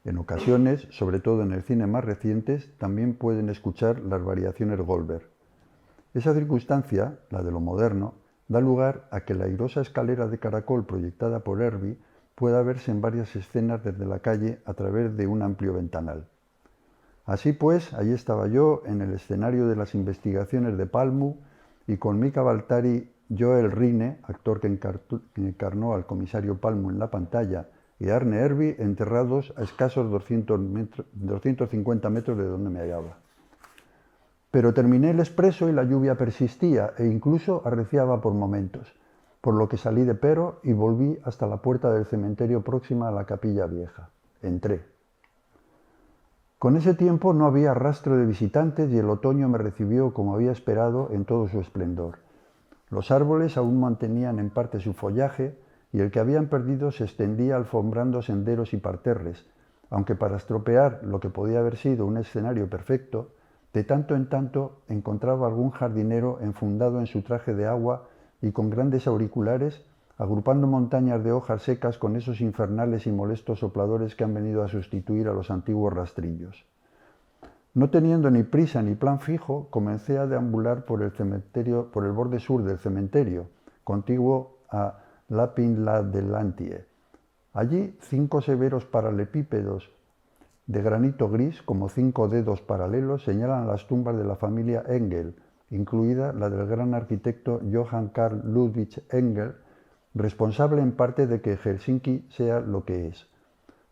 En ocasiones, sobre todo en el cine más recientes, también pueden escuchar las variaciones Goldberg. Esa circunstancia, la de lo moderno, da lugar a que la airosa escalera de caracol proyectada por Ervi pueda verse en varias escenas desde la calle a través de un amplio ventanal. Así pues, allí estaba yo en el escenario de las investigaciones de Palmu y con Mika Waltari, Joel Rinne, actor que encarnó al comisario Palmu en la pantalla, y Arne Ervi enterrados a escasos 250 metros de donde me hallaba. Pero terminé el expreso y la lluvia persistía e incluso arreciaba por momentos, por lo que salí de Pero y volví hasta la puerta del cementerio próxima a la Capilla Vieja. Entré. Con ese tiempo no había rastro de visitantes y el otoño me recibió como había esperado en todo su esplendor. Los árboles aún mantenían en parte su follaje y el que habían perdido se extendía alfombrando senderos y parterres, aunque para estropear lo que podía haber sido un escenario perfecto, de tanto en tanto encontraba algún jardinero enfundado en su traje de agua y con grandes auriculares, agrupando montañas de hojas secas con esos infernales y molestos sopladores que han venido a sustituir a los antiguos rastrillos. No teniendo ni prisa ni plan fijo, comencé a deambular por el borde sur del cementerio, contiguo a Lapinladellantie. Allí 5 severos paralelepípedos de granito gris, como 5 dedos paralelos, señalan las tumbas de la familia Engel, incluida la del gran arquitecto Johann Carl Ludwig Engel, responsable en parte de que Helsinki sea lo que es.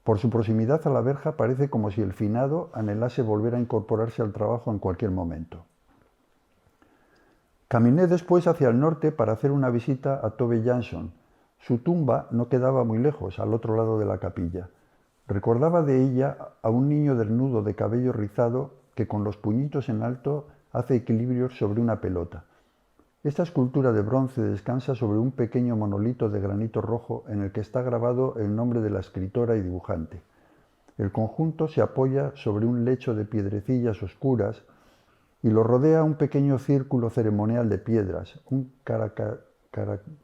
Por su proximidad a la verja parece como si el finado anhelase volver a incorporarse al trabajo en cualquier momento. Caminé después hacia el norte para hacer una visita a Tove Jansson. Su tumba no quedaba muy lejos, al otro lado de la capilla. Recordaba de ella a un niño desnudo de cabello rizado que con los puñitos en alto hace equilibrios sobre una pelota. Esta escultura de bronce descansa sobre un pequeño monolito de granito rojo en el que está grabado el nombre de la escritora y dibujante. El conjunto se apoya sobre un lecho de piedrecillas oscuras y lo rodea un pequeño círculo ceremonial de piedras, un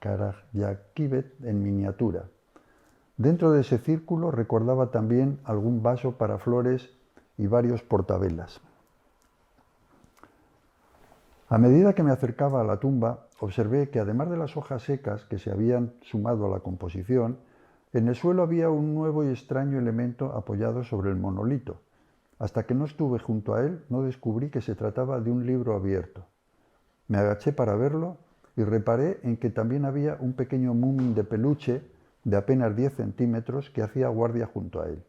Karajakivet en miniatura. Dentro de ese círculo recordaba también algún vaso para flores y varios portavelas. A medida que me acercaba a la tumba, observé que además de las hojas secas que se habían sumado a la composición, en el suelo había un nuevo y extraño elemento apoyado sobre el monolito. Hasta que no estuve junto a él, no descubrí que se trataba de un libro abierto. Me agaché para verlo y reparé en que también había un pequeño mumín de peluche de apenas 10 centímetros que hacía guardia junto a él.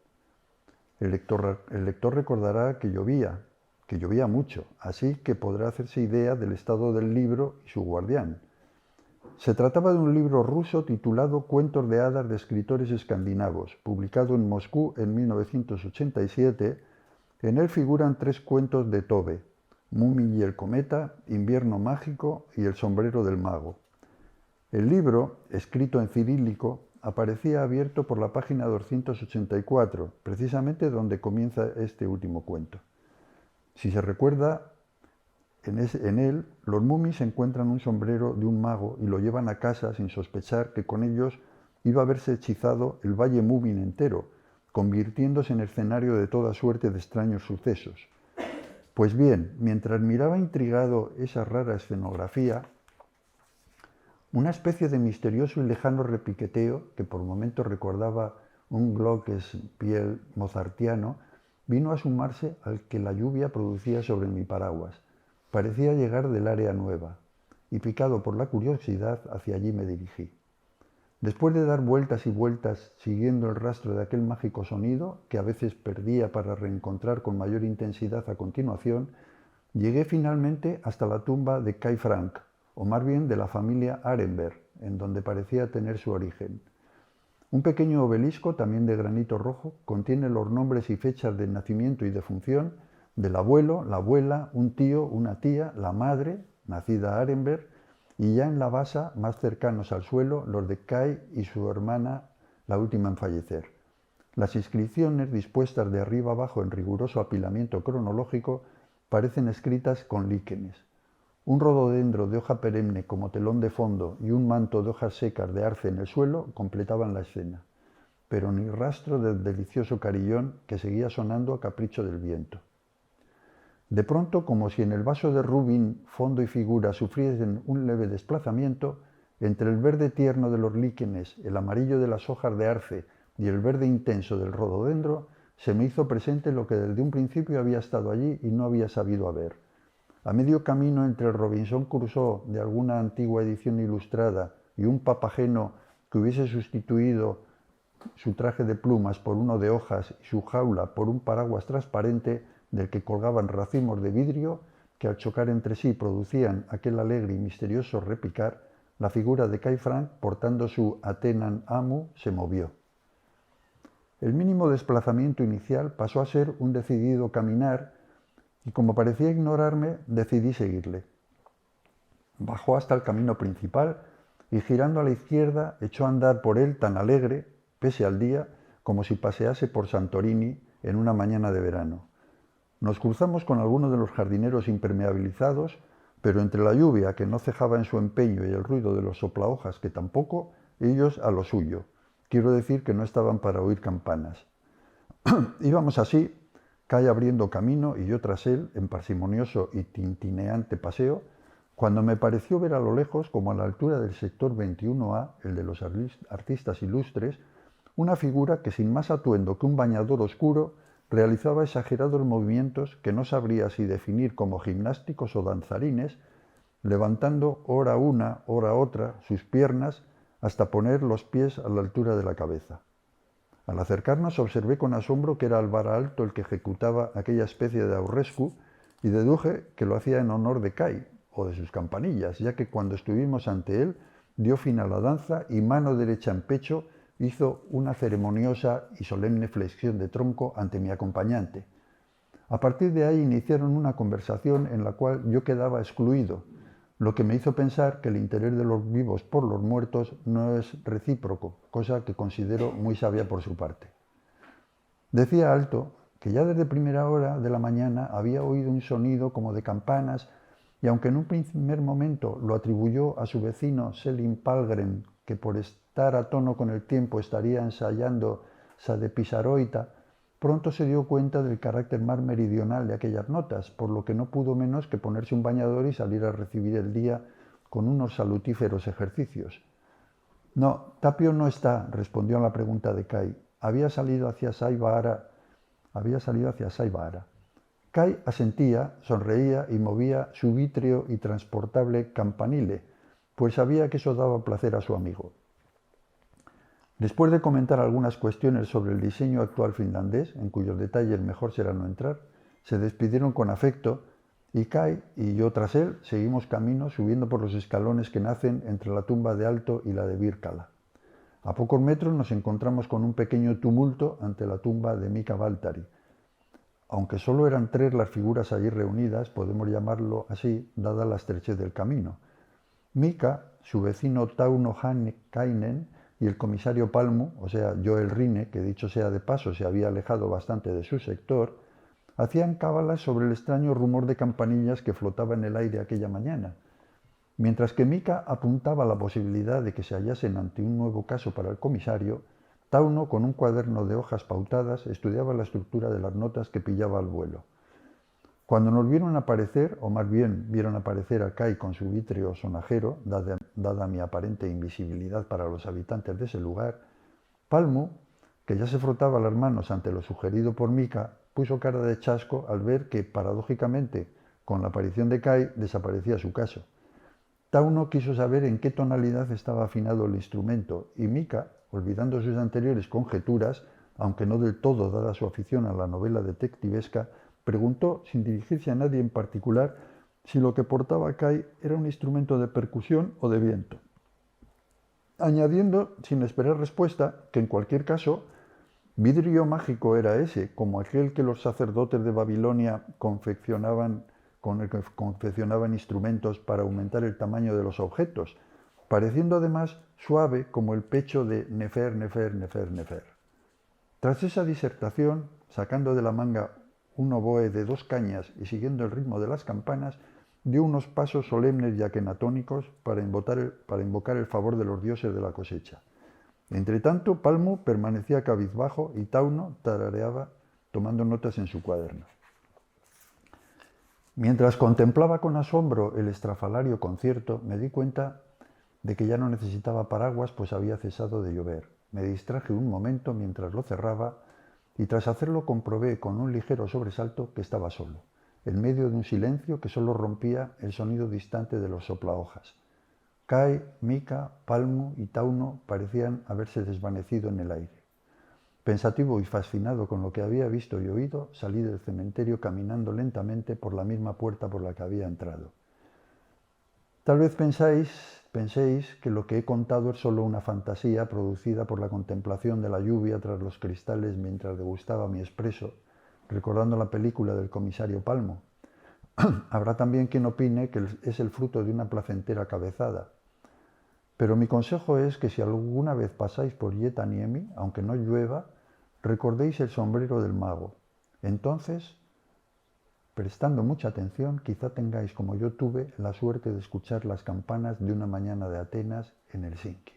El lector recordará que llovía mucho, así que podrá hacerse idea del estado del libro y su guardián. Se trataba de un libro ruso titulado Cuentos de hadas de escritores escandinavos, publicado en Moscú en 1987. En él figuran 3 cuentos de Tove: Mumi y el cometa, Invierno mágico y El sombrero del mago. El libro, escrito en cirílico, aparecía abierto por la página 284, precisamente donde comienza este último cuento. Si se recuerda, en él los mumis encuentran un sombrero de un mago y lo llevan a casa sin sospechar que con ellos iba a haberse hechizado el Valle Mumin entero, convirtiéndose en escenario de toda suerte de extraños sucesos. Pues bien, mientras miraba intrigado esa rara escenografía, una especie de misterioso y lejano repiqueteo, que por momentos recordaba un glockenspiel mozartiano, vino a sumarse al que la lluvia producía sobre mi paraguas. Parecía llegar del área nueva, y picado por la curiosidad, hacia allí me dirigí. Después de dar vueltas y vueltas siguiendo el rastro de aquel mágico sonido, que a veces perdía para reencontrar con mayor intensidad a continuación, llegué finalmente hasta la tumba de Kai Frank, o más bien de la familia Arenberg, en donde parecía tener su origen. Un pequeño obelisco, también de granito rojo, contiene los nombres y fechas de nacimiento y defunción del abuelo, la abuela, un tío, una tía, la madre, nacida Arenberg, y ya en la base, más cercanos al suelo, los de Kai y su hermana, la última en fallecer. Las inscripciones, dispuestas de arriba abajo en riguroso apilamiento cronológico, parecen escritas con líquenes. Un rododendro de hoja perenne como telón de fondo y un manto de hojas secas de arce en el suelo completaban la escena, pero ni rastro del delicioso carillón que seguía sonando a capricho del viento. De pronto, como si en el vaso de Rubin fondo y figura sufriesen un leve desplazamiento, entre el verde tierno de los líquenes, el amarillo de las hojas de arce y el verde intenso del rododendro, se me hizo presente lo que desde un principio había estado allí y no había sabido haber. A medio camino entre el Robinson Crusoe de alguna antigua edición ilustrada y un papageno que hubiese sustituido su traje de plumas por uno de hojas y su jaula por un paraguas transparente del que colgaban racimos de vidrio que al chocar entre sí producían aquel alegre y misterioso repicar, la figura de Kai Frank, portando su Atenan Amu, se movió. El mínimo desplazamiento inicial pasó a ser un decidido caminar y como parecía ignorarme, decidí seguirle. Bajó hasta el camino principal y girando a la izquierda echó a andar por él tan alegre, pese al día, como si pasease por Santorini en una mañana de verano. Nos cruzamos con algunos de los jardineros impermeabilizados, pero entre la lluvia que no cejaba en su empeño y el ruido de los soplahojas que tampoco, ellos a lo suyo. Quiero decir que no estaban para oír campanas. Íbamos así, Kai abriendo camino y yo tras él, en parsimonioso y tintineante paseo, cuando me pareció ver a lo lejos, como a la altura del sector 21A, el de los artistas ilustres, una figura que sin más atuendo que un bañador oscuro realizaba exagerados movimientos que no sabría si definir como gimnásticos o danzarines, levantando ora una, ora otra sus piernas hasta poner los pies a la altura de la cabeza. Al acercarnos observé con asombro que era Alvara Alto el que ejecutaba aquella especie de aurrescu y deduje que lo hacía en honor de Kai o de sus campanillas, ya que cuando estuvimos ante él dio fin a la danza y mano derecha en pecho hizo una ceremoniosa y solemne flexión de tronco ante mi acompañante. A partir de ahí iniciaron una conversación en la cual yo quedaba excluido, lo que me hizo pensar que el interés de los vivos por los muertos no es recíproco, cosa que considero muy sabia por su parte. Decía Alto que ya desde primera hora de la mañana había oído un sonido como de campanas y aunque en un primer momento lo atribuyó a su vecino Selim Palgren, que por estar a tono con el tiempo estaría ensayando Sa de Pisaroita, pronto se dio cuenta del carácter más meridional de aquellas notas, por lo que no pudo menos que ponerse un bañador y salir a recibir el día con unos salutíferos ejercicios. No, Tapio no está, respondió a la pregunta de Kai. Había salido hacia Saibahara. Kai asentía, sonreía y movía su vítreo y transportable campanile, pues sabía que eso daba placer a su amigo. Después de comentar algunas cuestiones sobre el diseño actual finlandés, en cuyos detalles mejor será no entrar, se despidieron con afecto y Kai y yo tras él seguimos camino subiendo por los escalones que nacen entre la tumba de Alto y la de Virkala. A pocos metros nos encontramos con un pequeño tumulto ante la tumba de Mika Valtari. Aunque solo eran 3 las figuras allí reunidas, podemos llamarlo así, dada la estrechez del camino. Mika, su vecino Tauno Hannikainen y el comisario Palmu, o sea, Joel Rinne, que dicho sea de paso se había alejado bastante de su sector, hacían cábalas sobre el extraño rumor de campanillas que flotaba en el aire aquella mañana. Mientras que Mika apuntaba a la posibilidad de que se hallasen ante un nuevo caso para el comisario, Tauno, con un cuaderno de hojas pautadas, estudiaba la estructura de las notas que pillaba al vuelo. Cuando nos vieron aparecer, o más bien vieron aparecer a Kai con su vítreo sonajero, dada mi aparente invisibilidad para los habitantes de ese lugar, Palmu, que ya se frotaba las manos ante lo sugerido por Mika, puso cara de chasco al ver que, paradójicamente, con la aparición de Kai, desaparecía su caso. Tauno quiso saber en qué tonalidad estaba afinado el instrumento, y Mika, olvidando sus anteriores conjeturas, aunque no del todo dada su afición a la novela detectivesca, preguntó, sin dirigirse a nadie en particular, si lo que portaba Kai era un instrumento de percusión o de viento, añadiendo, sin esperar respuesta, que en cualquier caso, vidrio mágico era ese, como aquel que los sacerdotes de Babilonia con el que confeccionaban instrumentos para aumentar el tamaño de los objetos, pareciendo además suave como el pecho de Nefer, Nefer, Nefer, Nefer. Tras esa disertación, sacando de la manga un oboe de 2 cañas y siguiendo el ritmo de las campanas, dio unos pasos solemnes y akenatónicos para invocar el favor de los dioses de la cosecha. Entretanto, Palmu permanecía cabizbajo y Tauno tarareaba tomando notas en su cuaderno. Mientras contemplaba con asombro el estrafalario concierto, me di cuenta de que ya no necesitaba paraguas, pues había cesado de llover. Me distraje un momento mientras lo cerraba y tras hacerlo comprobé con un ligero sobresalto que estaba solo, en medio de un silencio que solo rompía el sonido distante de los soplahojas. Kai, Mika, Palmu y Tauno parecían haberse desvanecido en el aire. Pensativo y fascinado con lo que había visto y oído, salí del cementerio caminando lentamente por la misma puerta por la que había entrado. Tal vez penséis que lo que he contado es solo una fantasía producida por la contemplación de la lluvia tras los cristales mientras degustaba mi espresso, recordando la película del comisario Palmu. Habrá también quien opine que es el fruto de una placentera cabezada. Pero mi consejo es que si alguna vez pasáis por Hietaniemi, aunque no llueva, recordéis el sombrero del mago. Entonces, prestando mucha atención, quizá tengáis, como yo tuve, la suerte de escuchar las campanas de una mañana de Atenas en Helsinki.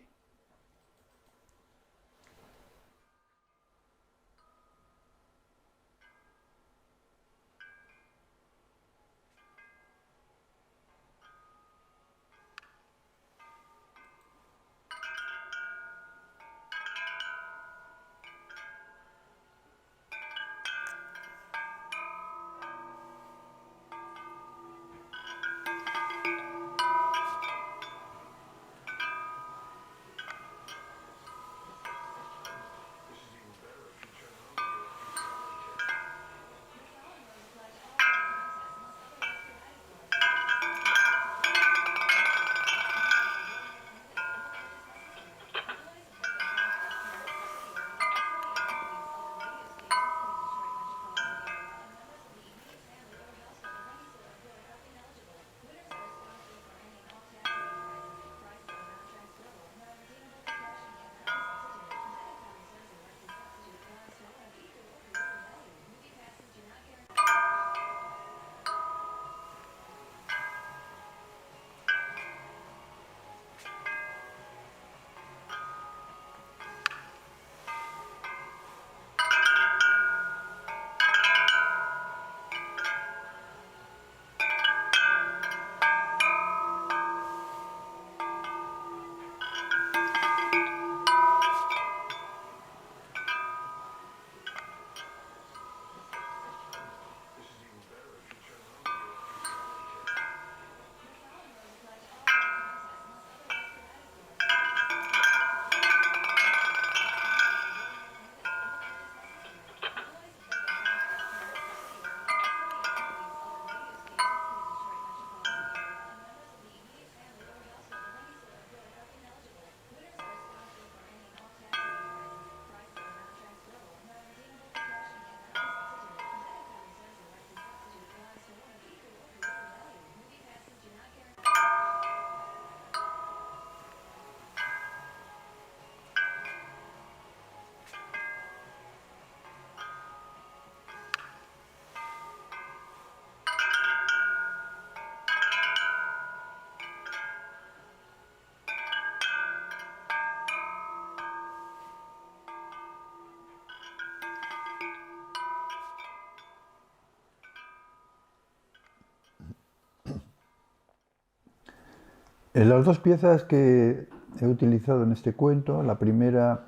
En las dos piezas que he utilizado en este cuento, la primera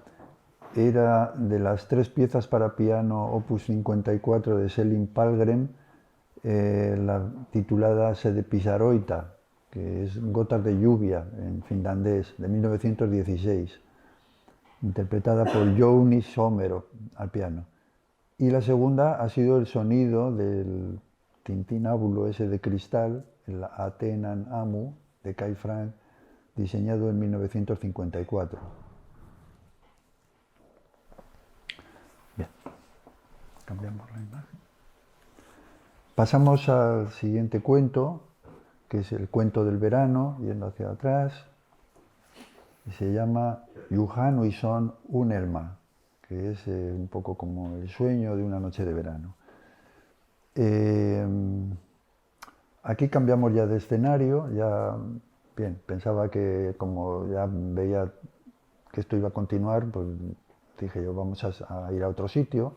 era de las 3 piezas para piano opus 54 de Selin Palmgren, la titulada Sede Pisaroita, que es Gotas de lluvia en finlandés, de 1916, interpretada por Jouni Somero al piano. Y la segunda ha sido el sonido del tintinábulo ese de cristal, el Atenan Amu, de Kai Frank, diseñado en 1954. Bien, cambiamos la imagen. Pasamos al siguiente cuento, que es el cuento del verano, yendo hacia atrás, y se llama Juhan Uison Unelma, que es un poco como el sueño de una noche de verano. Aquí cambiamos ya de escenario, ya, bien, pensaba que como ya veía que esto iba a continuar, pues dije yo, vamos a ir a otro sitio,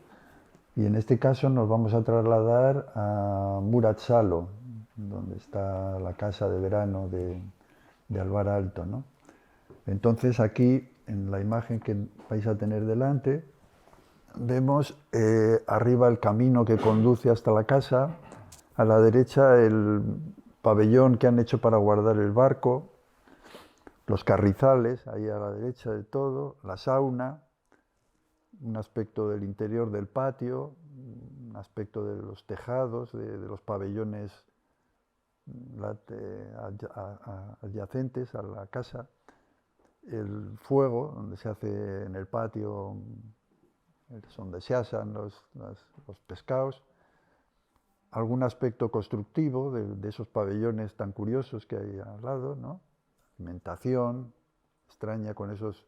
y en este caso nos vamos a trasladar a Muratsalo, donde está la casa de verano de Alvar Aalto, ¿no? Entonces aquí, en la imagen que vais a tener delante, vemos arriba el camino que conduce hasta la casa, a la derecha el pabellón que han hecho para guardar el barco, los carrizales, ahí a la derecha de todo, la sauna, un aspecto del interior del patio, un aspecto de los tejados, de los pabellones adyacentes a la casa, el fuego, donde se hace en el patio, es donde se asan los pescados, algún aspecto constructivo de esos pabellones tan curiosos que hay al lado, ¿no? Alimentación extraña con esos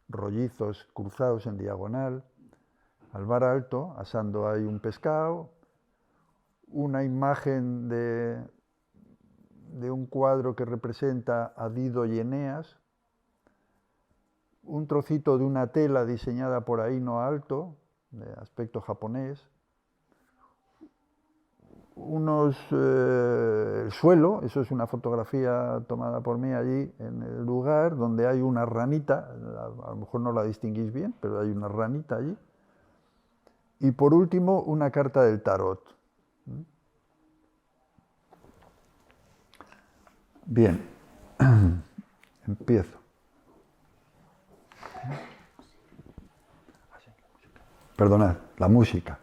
rollizos cruzados en diagonal, Alvar Aalto asando ahí un pescado, una imagen de un cuadro que representa a Dido y Eneas, un trocito de una tela diseñada por Aino Aalto, de aspecto japonés, el suelo, eso es una fotografía tomada por mí allí en el lugar, donde hay una ranita, a lo mejor no la distinguís bien, pero hay una ranita allí. Y por último, una carta del tarot. Bien, empiezo. Perdonad, la música.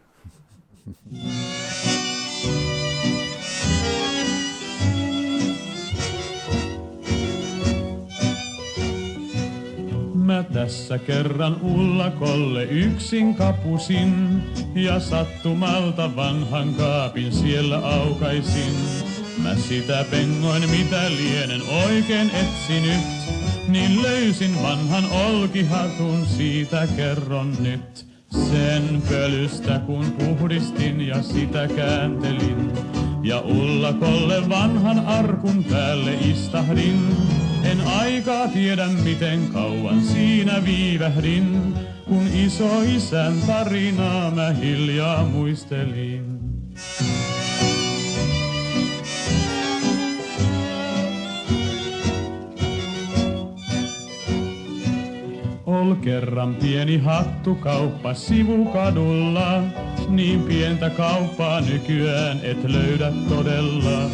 Mä tässä kerran ullakolle yksin kapusin ja sattumalta vanhan kaapin siellä aukaisin. Mä sitä pengoin mitä lienen oikein etsinyt, niin löysin vanhan olkihatun, siitä kerron nyt. Sen pölystä kun puhdistin ja sitä kääntelin, ja ullakolle vanhan arkun päälle istahdin. En aikaa tiedä miten kauan siinä viivähdin, kun isoisän tarinaa mä hiljaa muistelin. Ol kerran pieni hattukauppa sivukadulla, niin pientä kauppaa nykyään et löydä todella.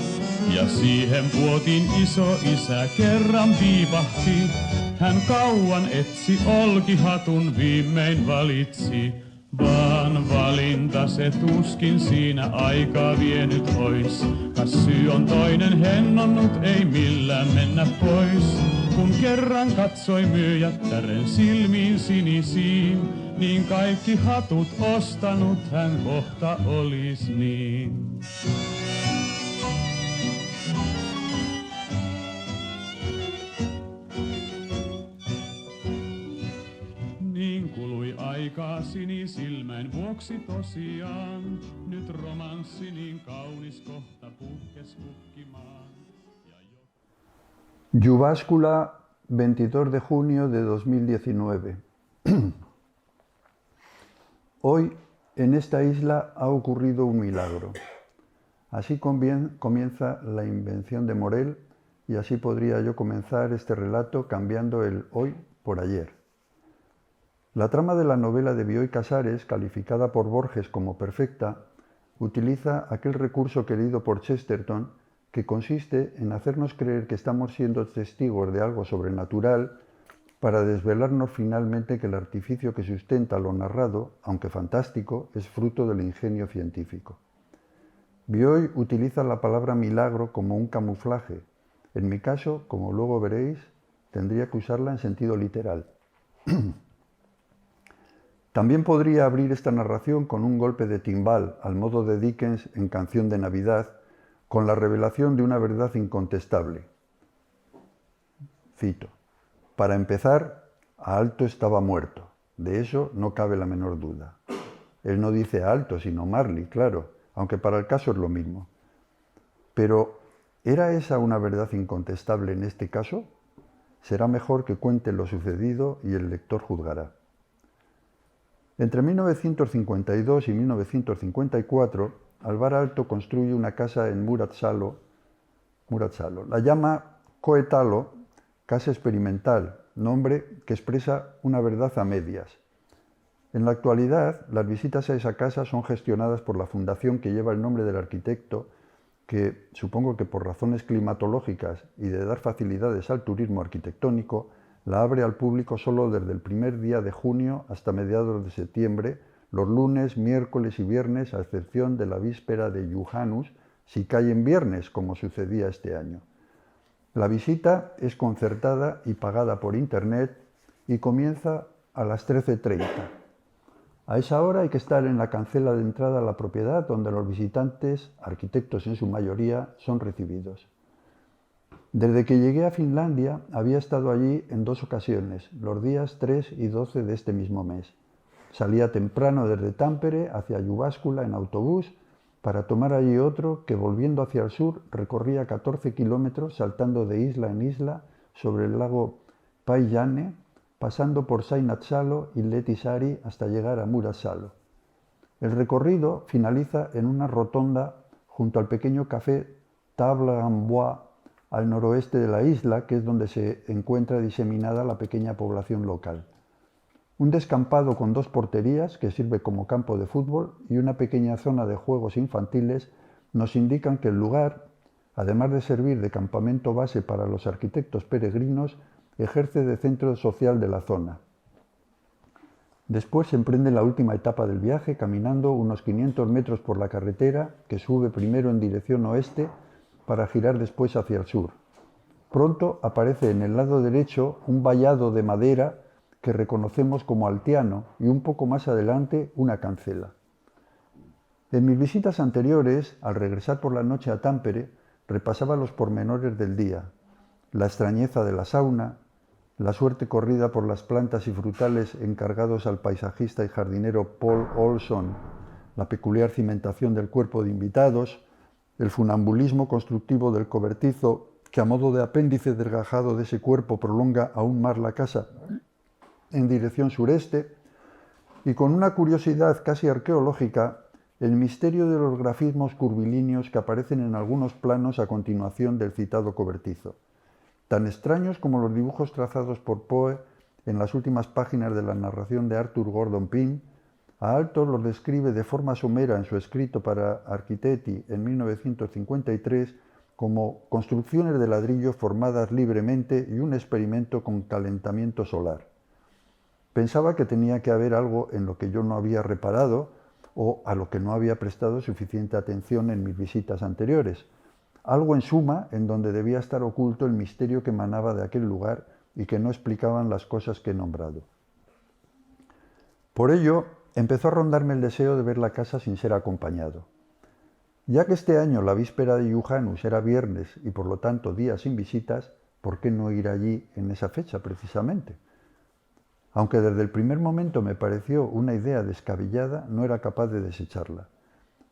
Ja siihen puotiin iso isä kerran piipahti, hän kauan etsi olkihatun viimein valitsi. Vaan valinta se tuskin siinä aikaa vienyt ois, kas syy on toinen hennonnut, ei millään mennä pois. Kun kerran katsoi myyjättären silmiin sinisiin, niin kaikki hatut ostanut hän kohta olis niin. Niin kului aikaa sinisilmäin vuoksi tosiaan, nyt romanssi niin kaunis kohta puhkes hukkimaan. Uváscula, 22 de junio de 2019. Hoy en esta isla ha ocurrido un milagro. Así comienza la invención de Morel y así podría yo comenzar este relato cambiando el hoy por ayer. La trama de la novela de Bioy Casares, calificada por Borges como perfecta, utiliza aquel recurso querido por Chesterton que consiste en hacernos creer que estamos siendo testigos de algo sobrenatural para desvelarnos finalmente que el artificio que sustenta lo narrado, aunque fantástico, es fruto del ingenio científico. Bioy utiliza la palabra milagro como un camuflaje. En mi caso, como luego veréis, tendría que usarla en sentido literal. También podría abrir esta narración con un golpe de timbal, al modo de Dickens en Canción de Navidad, con la revelación de una verdad incontestable. Cito: para empezar, Aalto estaba muerto. De eso no cabe la menor duda. Él no dice Aalto, sino Marley, claro, aunque para el caso es lo mismo. Pero, ¿era esa una verdad incontestable en este caso? Será mejor que cuente lo sucedido y el lector juzgará. Entre 1952 y 1954, Alvar Aalto construye una casa en Muratsalo. La llama Koetalo, casa experimental, nombre que expresa una verdad a medias. En la actualidad, las visitas a esa casa son gestionadas por la fundación que lleva el nombre del arquitecto, que supongo que por razones climatológicas y de dar facilidades al turismo arquitectónico, la abre al público solo desde el primer día de junio hasta mediados de septiembre, los lunes, miércoles y viernes, a excepción de la víspera de Juhannus, si cae en viernes, como sucedía este año. La visita es concertada y pagada por internet y comienza a las 13:30. A esa hora hay que estar en la cancela de entrada a la propiedad, donde los visitantes, arquitectos en su mayoría, son recibidos. Desde que llegué a Finlandia había estado allí en 2 ocasiones, los días 3 y 12 de este mismo mes. Salía temprano desde Tampere hacia Jyväskylä en autobús para tomar allí otro que, volviendo hacia el sur, recorría 14 kilómetros saltando de isla en isla sobre el lago Päijänne, pasando por Sainatsalo y Lehtisaari hasta llegar a Murasalo. El recorrido finaliza en una rotonda junto al pequeño café Table en Bois, al noroeste de la isla, que es donde se encuentra diseminada la pequeña población local. Un descampado con 2 porterías, que sirve como campo de fútbol, y una pequeña zona de juegos infantiles nos indican que el lugar, además de servir de campamento base para los arquitectos peregrinos, ejerce de centro social de la zona. Después se emprende la última etapa del viaje, caminando unos 500 metros por la carretera, que sube primero en dirección oeste, para girar después hacia el sur. Pronto aparece en el lado derecho un vallado de madera que reconocemos como Altiano y un poco más adelante una cancela. En mis visitas anteriores, al regresar por la noche a Tampere, repasaba los pormenores del día, la extrañeza de la sauna, la suerte corrida por las plantas y frutales encargados al paisajista y jardinero Paul Olsson, la peculiar cimentación del cuerpo de invitados, el funambulismo constructivo del cobertizo, que a modo de apéndice desgajado de ese cuerpo prolonga aún más la casa en dirección sureste, y con una curiosidad casi arqueológica, el misterio de los grafismos curvilíneos que aparecen en algunos planos a continuación del citado cobertizo, tan extraños como los dibujos trazados por Poe en las últimas páginas de la narración de Arthur Gordon Pym. Aalto los describe de forma somera en su escrito para Architetti en 1953 como construcciones de ladrillo formadas libremente y un experimento con calentamiento solar. Pensaba que tenía que haber algo en lo que yo no había reparado o a lo que no había prestado suficiente atención en mis visitas anteriores. Algo, en suma, en donde debía estar oculto el misterio que emanaba de aquel lugar y que no explicaban las cosas que he nombrado. Por ello, empezó a rondarme el deseo de ver la casa sin ser acompañado. Ya que este año la víspera de Juhannus era viernes y por lo tanto día sin visitas, ¿por qué no ir allí en esa fecha precisamente? Aunque desde el primer momento me pareció una idea descabellada, no era capaz de desecharla.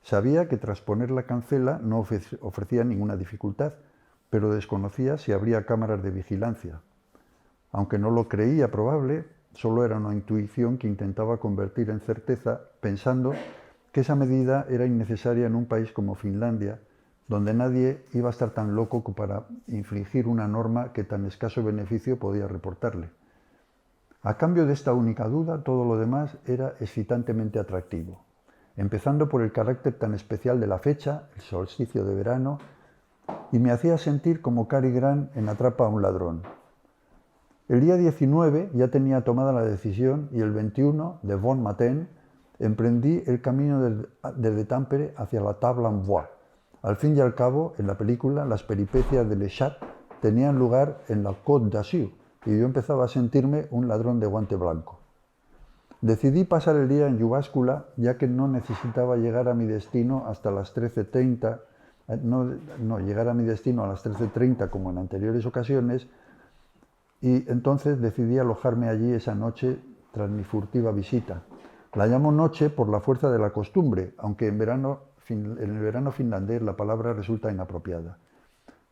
Sabía que trasponer la cancela no ofrecía ninguna dificultad, pero desconocía si habría cámaras de vigilancia. Aunque no lo creía probable, solo era una intuición que intentaba convertir en certeza, pensando que esa medida era innecesaria en un país como Finlandia, donde nadie iba a estar tan loco como para infringir una norma que tan escaso beneficio podía reportarle. A cambio de esta única duda, todo lo demás era excitantemente atractivo, empezando por el carácter tan especial de la fecha, el solsticio de verano, y me hacía sentir como Cary Grant en Atrapa a un ladrón. El día 19 ya tenía tomada la decisión y el 21, de bon matin, emprendí el camino desde Tampere hacia la Table en Bois. Al fin y al cabo, en la película, las peripecias de Le Chat tenían lugar en la Côte d'Azur y yo empezaba a sentirme un ladrón de guante blanco. Decidí pasar el día en Jyväskylä, ya que no necesitaba llegar a mi destino hasta las 13:30, llegar a mi destino a las 13:30 como en anteriores ocasiones, y entonces decidí alojarme allí esa noche tras mi furtiva visita. La llamo noche por la fuerza de la costumbre, aunque en el verano finlandés la palabra resulta inapropiada.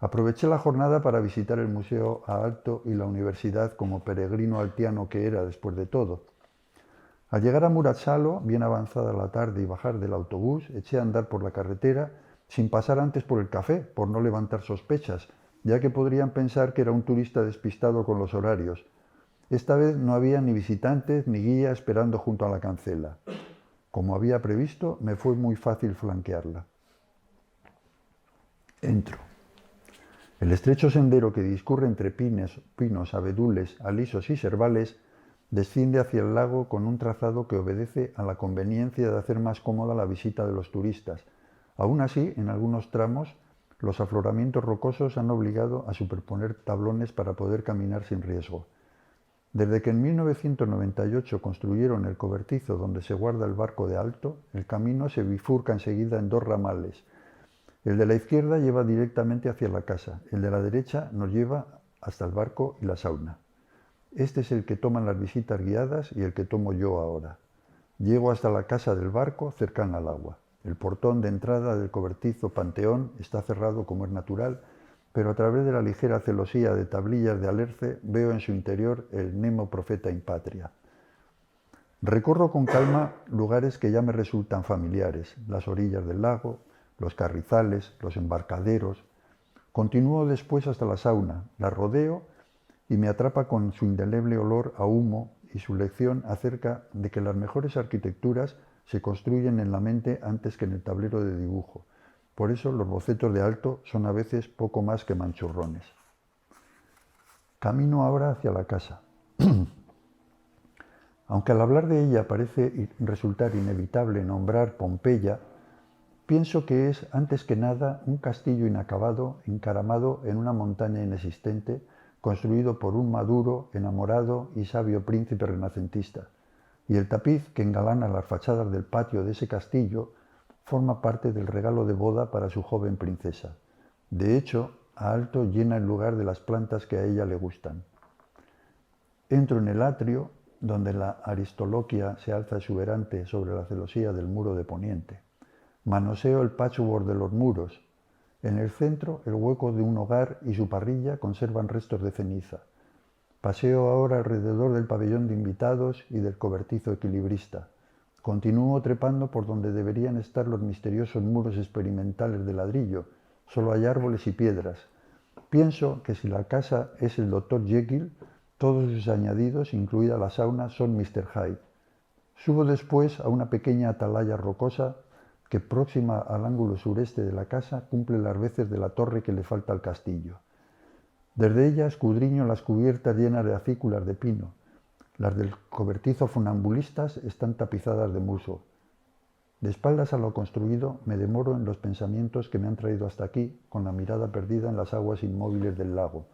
Aproveché la jornada para visitar el Museo a Aalto y la universidad como peregrino altiano que era después de todo. Al llegar a Muratsalo, bien avanzada la tarde, y bajar del autobús, eché a andar por la carretera sin pasar antes por el café, por no levantar sospechas, ya que podrían pensar que era un turista despistado con los horarios. Esta vez no había ni visitantes ni guía esperando junto a la cancela. Como había previsto, me fue muy fácil flanquearla. Entro. El estrecho sendero que discurre entre pinos, abedules, alisos y servales desciende hacia el lago con un trazado que obedece a la conveniencia de hacer más cómoda la visita de los turistas. Aún así, en algunos tramos, los afloramientos rocosos han obligado a superponer tablones para poder caminar sin riesgo. Desde que en 1998 construyeron el cobertizo donde se guarda el barco de Aalto, el camino se bifurca enseguida en dos ramales. El de la izquierda lleva directamente hacia la casa, el de la derecha nos lleva hasta el barco y la sauna. Este es el que toman las visitas guiadas y el que tomo yo ahora. Llego hasta la casa del barco, cercana al agua. El portón de entrada del cobertizo Panteón está cerrado como es natural, pero a través de la ligera celosía de tablillas de alerce veo en su interior el Nemo Profeta in Patria. Recorro con calma lugares que ya me resultan familiares, las orillas del lago, los carrizales, los embarcaderos. Continúo después hasta la sauna, la rodeo y me atrapa con su indeleble olor a humo y su lección acerca de que las mejores arquitecturas se construyen en la mente antes que en el tablero de dibujo. Por eso los bocetos de Aalto son a veces poco más que manchurrones. Camino ahora hacia la casa. Aunque al hablar de ella parece resultar inevitable nombrar Pompeya, pienso que es, antes que nada, un castillo inacabado, encaramado en una montaña inexistente, construido por un maduro, enamorado y sabio príncipe renacentista. Y el tapiz que engalana las fachadas del patio de ese castillo forma parte del regalo de boda para su joven princesa. De hecho, Aalto llena el lugar de las plantas que a ella le gustan. Entro en el atrio, donde la aristoloquia se alza exuberante sobre la celosía del muro de poniente. Manoseo el patchwork de los muros. En el centro, el hueco de un hogar y su parrilla conservan restos de ceniza. Paseo ahora alrededor del pabellón de invitados y del cobertizo equilibrista. Continúo trepando por donde deberían estar los misteriosos muros experimentales de ladrillo. Solo hay árboles y piedras. Pienso que si la casa es el Dr. Jekyll, todos sus añadidos, incluida la sauna, son Mr. Hyde. Subo después a una pequeña atalaya rocosa que, próxima al ángulo sureste de la casa, cumple las veces de la torre que le falta al castillo. Desde ella escudriño las cubiertas llenas de acículas de pino. Las del cobertizo funambulistas están tapizadas de musgo. De espaldas a lo construido, me demoro en los pensamientos que me han traído hasta aquí, con la mirada perdida en las aguas inmóviles del lago.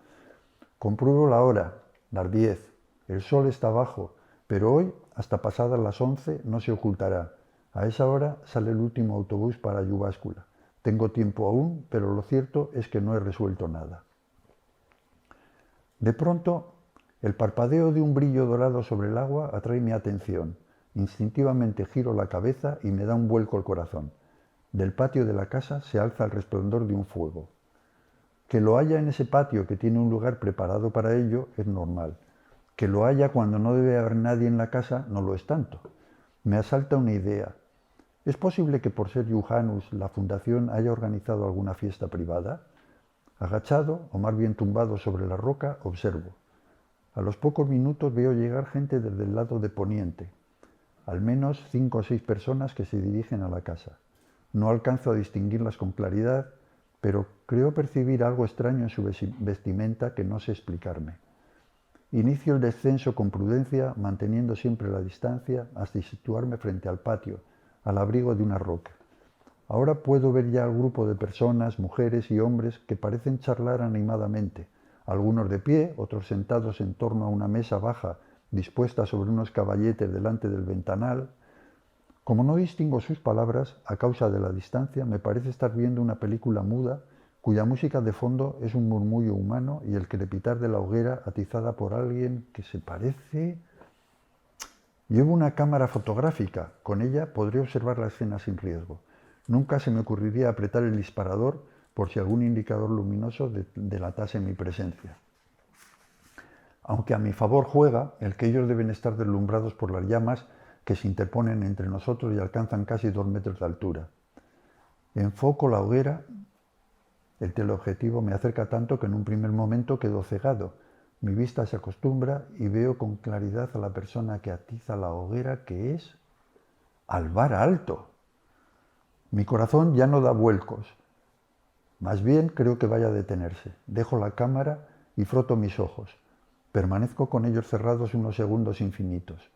Compruebo la hora, las 10. El sol está bajo, pero hoy, hasta pasadas las 11, no se ocultará. A esa hora sale el último autobús para Jyväskylä. Tengo tiempo aún, pero lo cierto es que no he resuelto nada. De pronto, el parpadeo de un brillo dorado sobre el agua atrae mi atención. Instintivamente giro la cabeza y me da un vuelco el corazón. Del patio de la casa se alza el resplandor de un fuego. Que lo haya en ese patio que tiene un lugar preparado para ello es normal. Que lo haya cuando no debe haber nadie en la casa no lo es tanto. Me asalta una idea. ¿Es posible que por ser Jujanus la fundación haya organizado alguna fiesta privada? Agachado, o más bien tumbado sobre la roca, observo. A los pocos minutos veo llegar gente desde el lado de poniente, al menos 5 o 6 personas que se dirigen a la casa. No alcanzo a distinguirlas con claridad, pero creo percibir algo extraño en su vestimenta que no sé explicarme. Inicio el descenso con prudencia, manteniendo siempre la distancia hasta situarme frente al patio, al abrigo de una roca. Ahora puedo ver ya al grupo de personas, mujeres y hombres que parecen charlar animadamente, algunos de pie, otros sentados en torno a una mesa baja dispuesta sobre unos caballetes delante del ventanal. Como no distingo sus palabras, a causa de la distancia, me parece estar viendo una película muda cuya música de fondo es un murmullo humano y el crepitar de la hoguera atizada por alguien que se parece... Llevo una cámara fotográfica. Con ella podré observar la escena sin riesgo. Nunca se me ocurriría apretar el disparador por si algún indicador luminoso delatase mi presencia. Aunque a mi favor juega el que ellos deben estar deslumbrados por las llamas que se interponen entre nosotros y alcanzan casi 2 metros de altura. Enfoco la hoguera. El teleobjetivo me acerca tanto que en un primer momento quedo cegado. Mi vista se acostumbra y veo con claridad a la persona que atiza la hoguera, que es Alvar Aalto. Mi corazón ya no da vuelcos. Más bien creo que vaya a detenerse. Dejo la cámara y froto mis ojos. Permanezco con ellos cerrados unos segundos infinitos.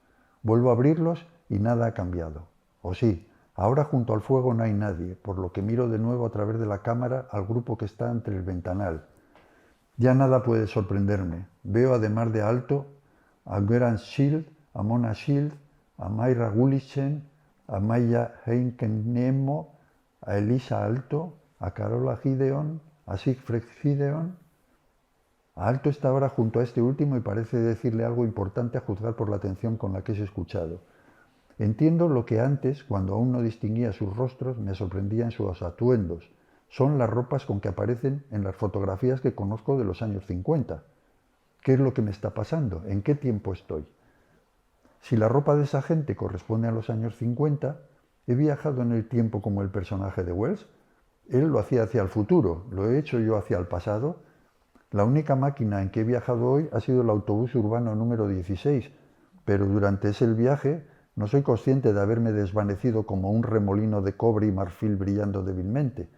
Vuelvo a abrirlos y nada ha cambiado. O sí, ahora junto al fuego no hay nadie, por lo que miro de nuevo a través de la cámara al grupo que está entre el ventanal. Ya nada puede sorprenderme. Veo además de Aalto a Göran Schild, a Mona Schild, a Mayra Gullichen, a Maya Heinkennemo, a Elisa Aalto, a Carola Gideon, a Siegfried Gideon. Aalto está ahora junto a este último y parece decirle algo importante a juzgar por la atención con la que es escuchado. Entiendo lo que antes, cuando aún no distinguía sus rostros, me sorprendía en sus atuendos. Son las ropas con que aparecen en las fotografías que conozco de los años 50. ¿Qué es lo que me está pasando? ¿En qué tiempo estoy? Si la ropa de esa gente corresponde a los años 50, ¿he viajado en el tiempo como el personaje de Wells? Él lo hacía hacia el futuro, ¿lo he hecho yo hacia el pasado? La única máquina en que he viajado hoy ha sido el autobús urbano número 16, pero durante ese viaje no soy consciente de haberme desvanecido como un remolino de cobre y marfil brillando débilmente.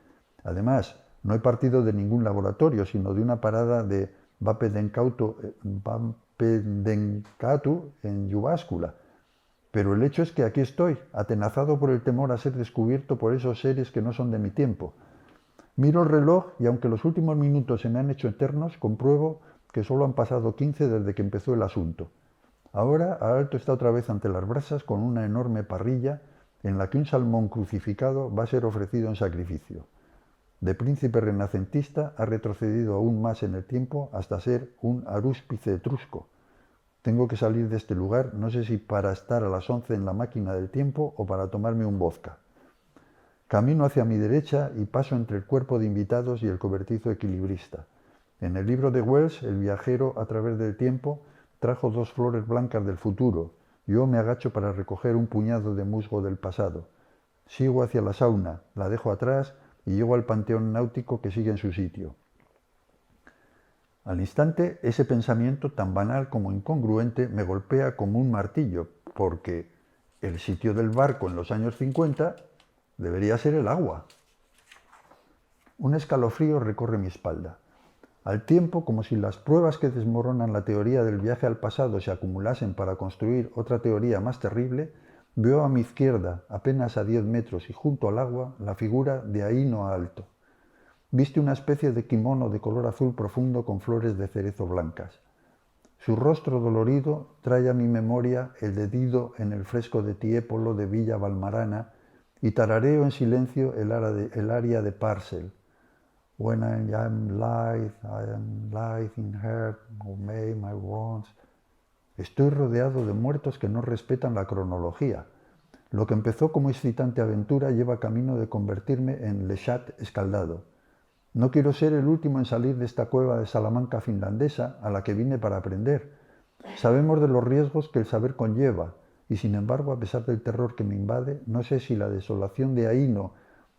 Además, no he partido de ningún laboratorio, sino de una parada de Vapedencatu en Yuváscula. Pero el hecho es que aquí estoy, atenazado por el temor a ser descubierto por esos seres que no son de mi tiempo. Miro el reloj y aunque los últimos minutos se me han hecho eternos, compruebo que solo han pasado 15 desde que empezó el asunto. Ahora Aalto está otra vez ante las brasas con una enorme parrilla en la que un salmón crucificado va a ser ofrecido en sacrificio. De príncipe renacentista ha retrocedido aún más en el tiempo hasta ser un arúspice etrusco. Tengo que salir de este lugar, no sé si para estar a las 11 en la máquina del tiempo o para tomarme un vodka. Camino hacia mi derecha y paso entre el cuerpo de invitados y el cobertizo equilibrista. En el libro de Wells, el viajero a través del tiempo trajo 2 flores blancas del futuro. Yo me agacho para recoger un puñado de musgo del pasado. Sigo hacia la sauna, la dejo atrás y llego al panteón náutico que sigue en su sitio. Al instante, ese pensamiento tan banal como incongruente me golpea como un martillo, porque el sitio del barco en los años 50 debería ser el agua. Un escalofrío recorre mi espalda. Al tiempo, como si las pruebas que desmoronan la teoría del viaje al pasado se acumulasen para construir otra teoría más terrible, veo a mi izquierda, apenas a 10 metros y junto al agua, la figura de Aino Aalto. Viste una especie de kimono de color azul profundo con flores de cerezo blancas. Su rostro dolorido trae a mi memoria el dedido en el fresco de Tiepolo de Villa Valmarana y tarareo en silencio el aria de Parcel. When I am lithe in heart, obey my wants. Estoy rodeado de muertos que no respetan la cronología. Lo que empezó como excitante aventura lleva camino de convertirme en Le Chat escaldado. No quiero ser el último en salir de esta cueva de Salamanca finlandesa a la que vine para aprender. Sabemos de los riesgos que el saber conlleva, y sin embargo, a pesar del terror que me invade, no sé si la desolación de Aino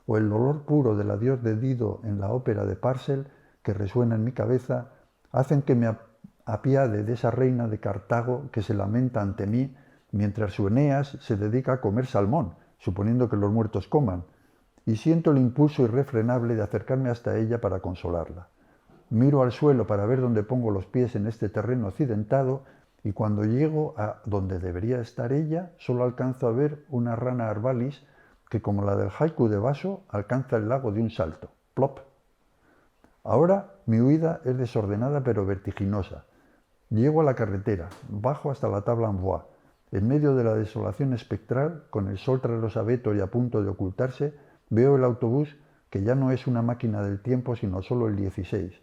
o el dolor puro del adiós de Dido en la ópera de Parcel, que resuena en mi cabeza, hacen que me apiade de esa reina de Cartago que se lamenta ante mí mientras su Eneas se dedica a comer salmón, suponiendo que los muertos coman, y siento el impulso irrefrenable de acercarme hasta ella para consolarla. Miro al suelo para ver dónde pongo los pies en este terreno accidentado y cuando llego a donde debería estar ella, solo alcanzo a ver una rana arvalis que, como la del haiku de Vaso, alcanza el lago de un salto. ¡Plop! Ahora mi huida es desordenada pero vertiginosa. Llego a la carretera, bajo hasta la tabla Amboise. En medio de la desolación espectral, con el sol tras los abetos y a punto de ocultarse, veo el autobús que ya no es una máquina del tiempo sino solo el 16.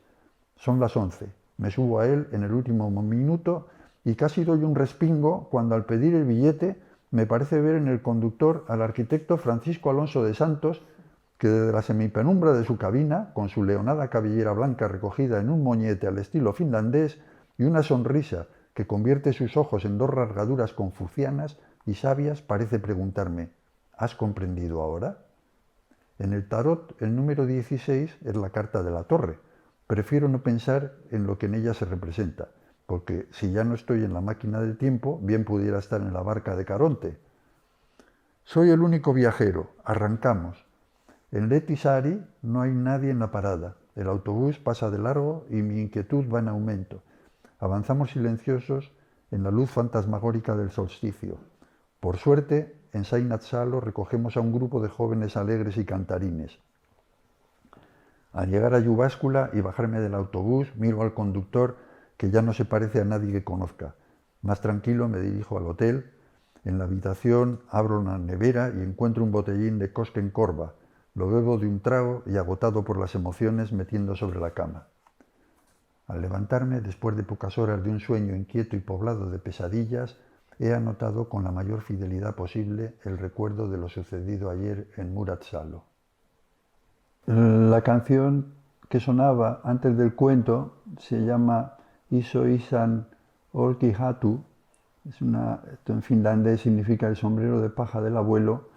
Son las 11. Me subo a él en el último minuto y casi doy un respingo cuando al pedir el billete me parece ver en el conductor al arquitecto Francisco Alonso de Santos, que desde la semipenumbra de su cabina, con su leonada cabellera blanca recogida en un moñete al estilo finlandés y una sonrisa que convierte sus ojos en dos rasgaduras confucianas y sabias, parece preguntarme: ¿has comprendido ahora? En el tarot, el número 16 es la carta de la torre. Prefiero no pensar en lo que en ella se representa, porque si ya no estoy en la máquina del tiempo, bien pudiera estar en la barca de Caronte. Soy el único viajero. Arrancamos. En Lehtisaari no hay nadie en la parada. El autobús pasa de largo y mi inquietud va en aumento. Avanzamos silenciosos en la luz fantasmagórica del solsticio. Por suerte, en Seinäjoki recogemos a un grupo de jóvenes alegres y cantarines. Al llegar a Jyväskylä y bajarme del autobús, miro al conductor, que ya no se parece a nadie que conozca. Más tranquilo me dirijo al hotel. En la habitación abro una nevera y encuentro un botellín de Koskenkorva. Lo bebo de un trago y, agotado por las emociones, me tiendo sobre la cama. Al levantarme, después de pocas horas de un sueño inquieto y poblado de pesadillas, he anotado con la mayor fidelidad posible el recuerdo de lo sucedido ayer en Murat-Salo. La canción que sonaba antes del cuento se llama Iso Isan Olkihatu. Esto en finlandés significa el sombrero de paja del abuelo.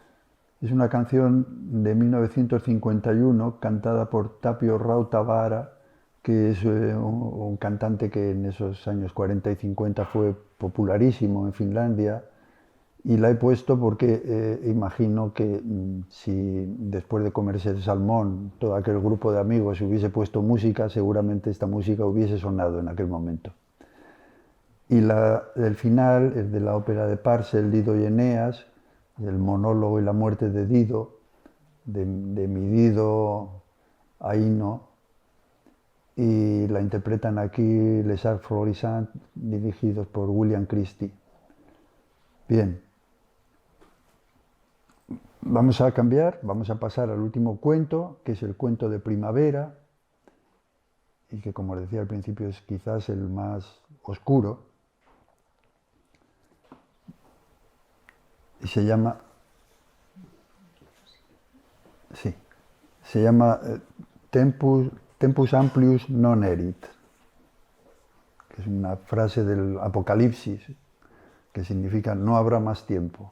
Es una canción de 1951 cantada por Tapio Rautavaara, que es un cantante que en esos años 40 y 50 fue popularísimo en Finlandia, y la he puesto porque imagino que si después de comerse el salmón todo aquel grupo de amigos hubiese puesto música, seguramente esta música hubiese sonado en aquel momento. Y el final es de la ópera de Parcel, Dido y Eneas, el monólogo y la muerte de Dido, de mi Dido Aino, y la interpretan aquí Les Arts Florissants, dirigidos por William Christie. Bien, vamos a cambiar, vamos a pasar al último cuento, que es el cuento de primavera, y que, como decía al principio, es quizás el más oscuro, y se llama Tempus amplius non erit, que es una frase del Apocalipsis, que significa no habrá más tiempo.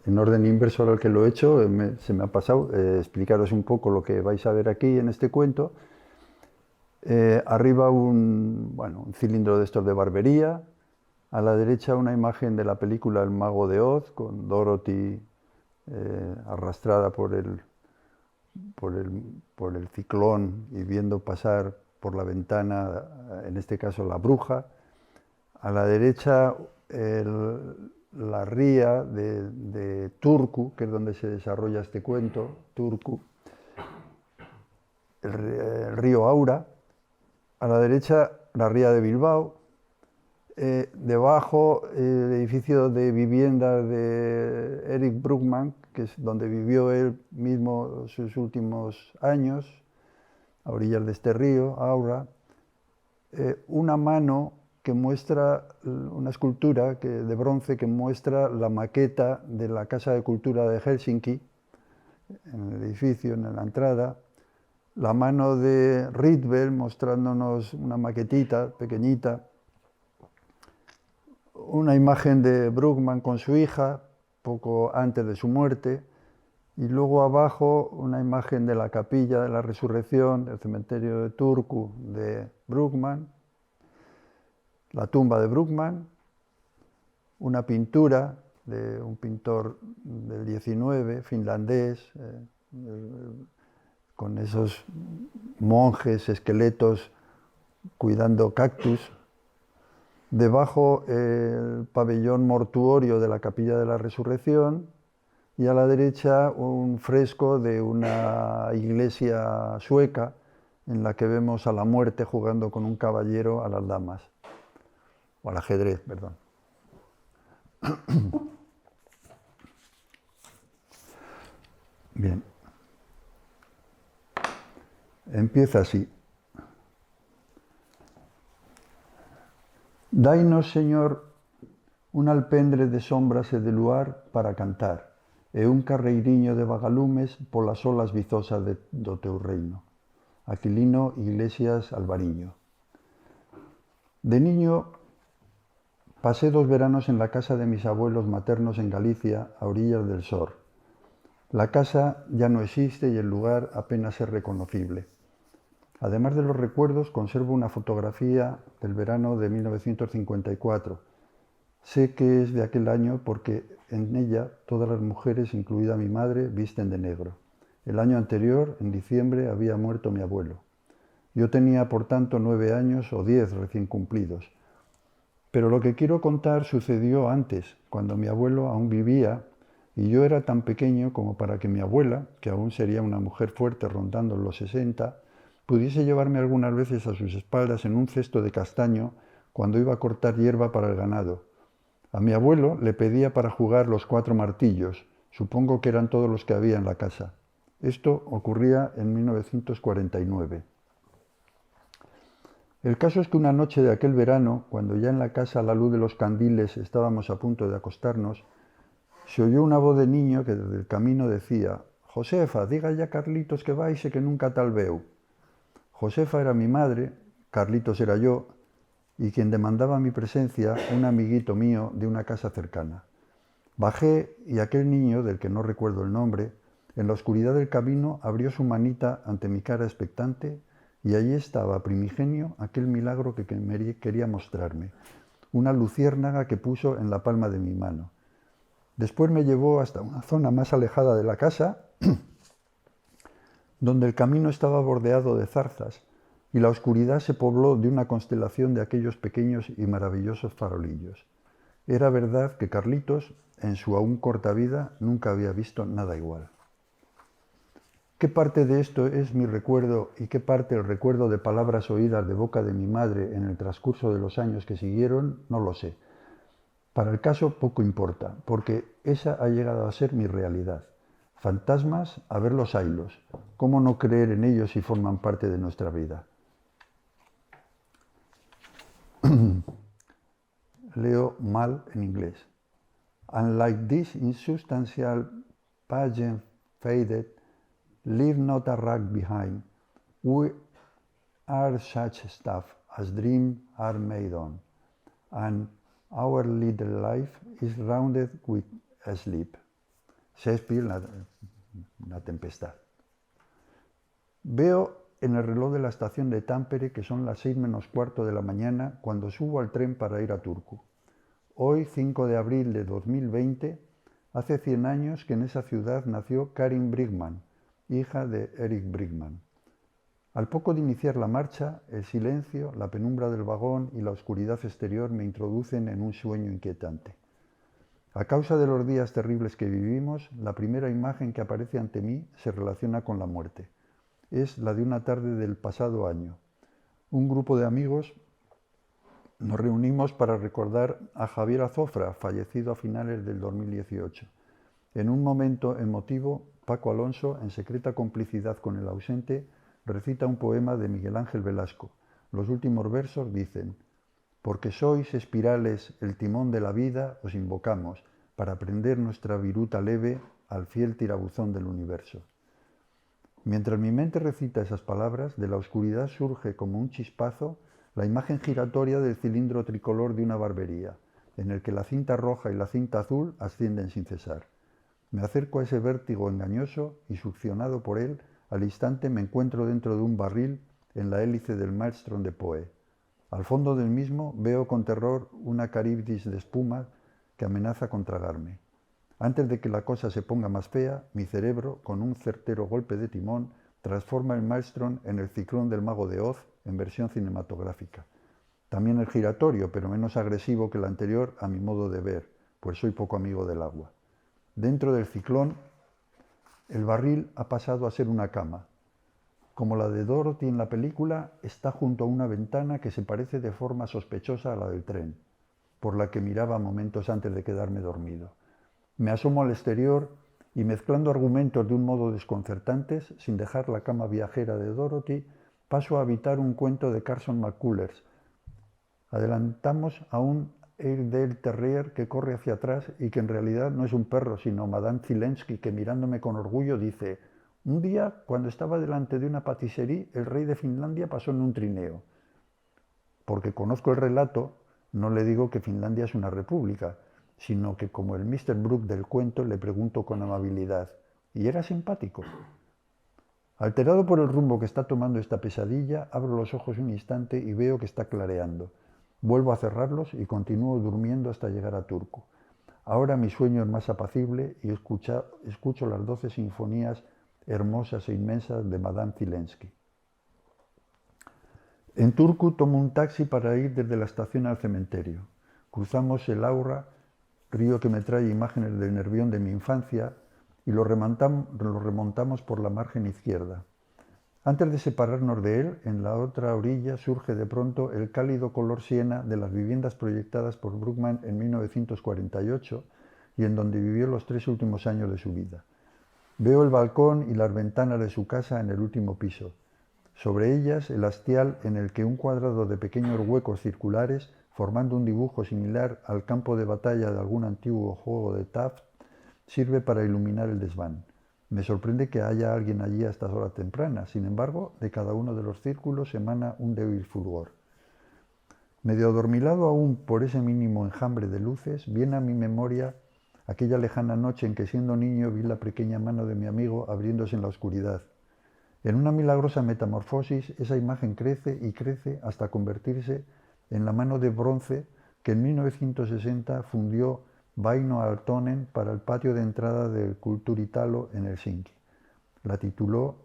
En orden inverso al que lo he hecho, se me ha pasado explicaros un poco lo que vais a ver aquí en este cuento. Arriba un cilindro de estos de barbería, a la derecha una imagen de la película El Mago de Oz, con Dorothy arrastrada por el ciclón y viendo pasar por la ventana, en este caso la bruja. A la derecha la ría de Turku, que es donde se desarrolla este cuento, Turku, el río Aura. A la derecha la ría de Bilbao. Debajo el edificio de viviendas de Eric Bruckmann, que es donde vivió él mismo sus últimos años, a orillas de este río, Aura. Una mano que muestra, una escultura de bronce que muestra la maqueta de la Casa de Cultura de Helsinki, en el edificio, en la entrada. La mano de Rietveld mostrándonos una maquetita pequeñita. Una imagen de Bruckmann con su hija, poco antes de su muerte. Y luego abajo una imagen de la capilla de la Resurrección del cementerio de Turku de Bruckmann. La tumba de Bruckmann, una pintura de un pintor del 19, finlandés, con esos monjes, esqueletos, cuidando cactus. Debajo el pabellón mortuorio de la Capilla de la Resurrección y a la derecha un fresco de una iglesia sueca en la que vemos a la muerte jugando con un caballero a las damas. O al ajedrez, perdón. Bien. Empieza así. Dainos, Señor, un alpendre de sombras e de luar para cantar, e un carreiriño de vagalumes polas olas vizosas do teu reino. Aquilino Iglesias Alvariño. De niño pasé 2 veranos en la casa de mis abuelos maternos en Galicia, a orillas del Sor. La casa ya no existe y el lugar apenas es reconocible. Además de los recuerdos, conservo una fotografía del verano de 1954. Sé que es de aquel año porque en ella todas las mujeres, incluida mi madre, visten de negro. El año anterior, en diciembre, había muerto mi abuelo. Yo tenía, por tanto, 9 años o 10 recién cumplidos. Pero lo que quiero contar sucedió antes, cuando mi abuelo aún vivía y yo era tan pequeño como para que mi abuela, que aún sería una mujer fuerte rondando los 60, pudiese llevarme algunas veces a sus espaldas en un cesto de castaño cuando iba a cortar hierba para el ganado. A mi abuelo le pedía para jugar los 4 martillos, supongo que eran todos los que había en la casa. Esto ocurría en 1949. El caso es que una noche de aquel verano, cuando ya en la casa a la luz de los candiles estábamos a punto de acostarnos, se oyó una voz de niño que desde el camino decía: «Josefa, diga ya Carlitos que vais e que nunca tal veu». Josefa era mi madre, Carlitos era yo, y quien demandaba mi presencia, un amiguito mío de una casa cercana. Bajé y aquel niño, del que no recuerdo el nombre, en la oscuridad del camino abrió su manita ante mi cara expectante y allí estaba, primigenio, aquel milagro que quería mostrarme, una luciérnaga que puso en la palma de mi mano. Después me llevó hasta una zona más alejada de la casa, donde el camino estaba bordeado de zarzas y la oscuridad se pobló de una constelación de aquellos pequeños y maravillosos farolillos. Era verdad que Carlitos, en su aún corta vida, nunca había visto nada igual. ¿Qué parte de esto es mi recuerdo y qué parte el recuerdo de palabras oídas de boca de mi madre en el transcurso de los años que siguieron? No lo sé. Para el caso poco importa, porque esa ha llegado a ser mi realidad. Fantasmas, a verlos haylos. ¿Cómo no creer en ellos si forman parte de nuestra vida? Leo mal en inglés. And like this insubstantial pageant faded, leave not a rag behind. We are such stuff as dreams are made on. And Our little life is rounded with sleep. Shakespeare, La tempestad. Veo en el reloj de la estación de Tampere que son las 6 menos cuarto de la mañana cuando subo al tren para ir a Turku. Hoy, 5 de abril de 2020, hace 100 años que en esa ciudad nació Karin Brigman, hija de Eric Brigman. Al poco de iniciar la marcha, el silencio, la penumbra del vagón y la oscuridad exterior me introducen en un sueño inquietante. A causa de los días terribles que vivimos, la primera imagen que aparece ante mí se relaciona con la muerte. Es la de una tarde del pasado año. Un grupo de amigos nos reunimos para recordar a Javier Azofra, fallecido a finales del 2018. En un momento emotivo, Paco Alonso, en secreta complicidad con el ausente, recita un poema de Miguel Ángel Velasco. Los últimos versos dicen: «Porque sois espirales el timón de la vida, os invocamos, para prender nuestra viruta leve al fiel tirabuzón del universo». Mientras mi mente recita esas palabras, de la oscuridad surge como un chispazo la imagen giratoria del cilindro tricolor de una barbería, en el que la cinta roja y la cinta azul ascienden sin cesar. Me acerco a ese vértigo engañoso y, succionado por él, al instante me encuentro dentro de un barril en la hélice del Maelstrom de Poe. Al fondo del mismo veo con terror una Caribdis de espuma que amenaza con tragarme. Antes de que la cosa se ponga más fea, mi cerebro, con un certero golpe de timón, transforma el Maelstrom en el ciclón del Mago de Oz en versión cinematográfica. También el giratorio, pero menos agresivo que el anterior a mi modo de ver, pues soy poco amigo del agua. Dentro del ciclón, el barril ha pasado a ser una cama. Como la de Dorothy en la película, está junto a una ventana que se parece de forma sospechosa a la del tren, por la que miraba momentos antes de quedarme dormido. Me asomo al exterior y, mezclando argumentos de un modo desconcertantes, sin dejar la cama viajera de Dorothy, paso a habitar un cuento de Carson McCullers. Adelantamos a un Airedale Terrier que corre hacia atrás y que en realidad no es un perro, sino Madame Zelensky, que mirándome con orgullo dice: «Un día, cuando estaba delante de una patisserie, el rey de Finlandia pasó en un trineo». Porque conozco el relato, no le digo que Finlandia es una república, sino que, como el Mr. Brooke del cuento, le pregunto con amabilidad: «¿Y era simpático?». Alterado por el rumbo que está tomando esta pesadilla, abro los ojos un instante y veo que está clareando. Vuelvo a cerrarlos y continúo durmiendo hasta llegar a Turku. Ahora mi sueño es más apacible y escucho las 12 sinfonías hermosas e inmensas de Madame Zelensky. En Turku tomo un taxi para ir desde la estación al cementerio. Cruzamos el Aura, río que me trae imágenes del Nervión de mi infancia, y lo remontamos por la margen izquierda. Antes de separarnos de él, en la otra orilla surge de pronto el cálido color siena de las viviendas proyectadas por Brugman en 1948 y en donde vivió los 3 últimos años de su vida. Veo el balcón y las ventanas de su casa en el último piso. Sobre ellas el hastial en el que un cuadrado de pequeños huecos circulares, formando un dibujo similar al campo de batalla de algún antiguo juego de Taft, sirve para iluminar el desván. Me sorprende que haya alguien allí a estas horas tempranas. Sin embargo, de cada uno de los círculos emana un débil fulgor. Medio adormilado aún por ese mínimo enjambre de luces, viene a mi memoria aquella lejana noche en que, siendo niño, vi la pequeña mano de mi amigo abriéndose en la oscuridad. En una milagrosa metamorfosis, esa imagen crece y crece hasta convertirse en la mano de bronce que en 1960 fundió Vaino Aaltonen para el patio de entrada del Kulturitalo en Helsinki. La tituló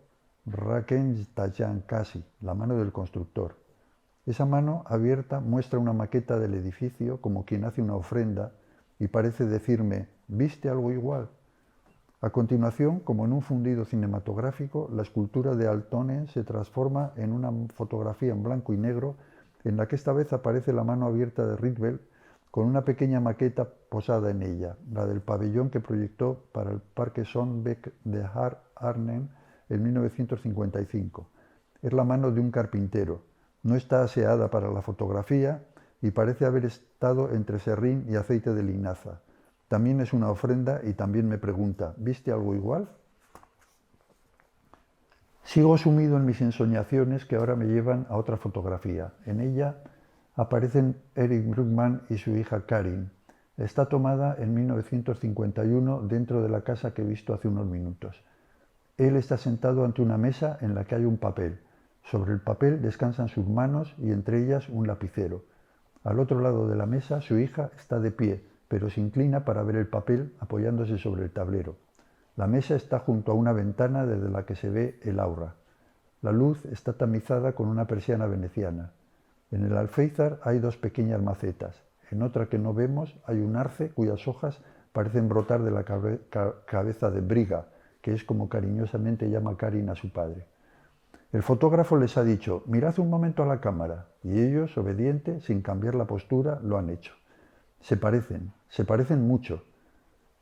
Rakentajan Kasi, la mano del constructor. Esa mano abierta muestra una maqueta del edificio como quien hace una ofrenda y parece decirme: ¿viste algo igual? A continuación, como en un fundido cinematográfico, la escultura de Aaltonen se transforma en una fotografía en blanco y negro en la que esta vez aparece la mano abierta de Rietveld con una pequeña maqueta posada en ella, la del pabellón que proyectó para el Parque Sonnbeck de Arnhem en 1955. Es la mano de un carpintero. No está aseada para la fotografía y parece haber estado entre serrín y aceite de linaza. También es una ofrenda y también me pregunta: ¿viste algo igual? Sigo sumido en mis ensoñaciones que ahora me llevan a otra fotografía. En ella aparecen Eric Bruckmann y su hija Karin. Está tomada en 1951 dentro de la casa que he visto hace unos minutos. Él está sentado ante una mesa en la que hay un papel. Sobre el papel descansan sus manos y entre ellas un lapicero. Al otro lado de la mesa su hija está de pie, pero se inclina para ver el papel apoyándose sobre el tablero. La mesa está junto a una ventana desde la que se ve el aura. La luz está tamizada con una persiana veneciana. En el alféizar hay dos pequeñas macetas. En otra que no vemos hay un arce cuyas hojas parecen brotar de la cabeza de Briga, que es como cariñosamente llama Karin a su padre. El fotógrafo les ha dicho, mirad un momento a la cámara, y ellos, obedientes, sin cambiar la postura, lo han hecho. Se parecen mucho.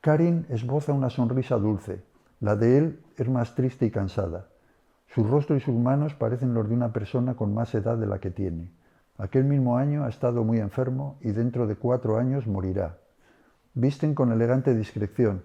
Karin esboza una sonrisa dulce, la de él es más triste y cansada. Su rostro y sus manos parecen los de una persona con más edad de la que tiene. Aquel mismo año ha estado muy enfermo y dentro de 4 años morirá. Visten con elegante discreción,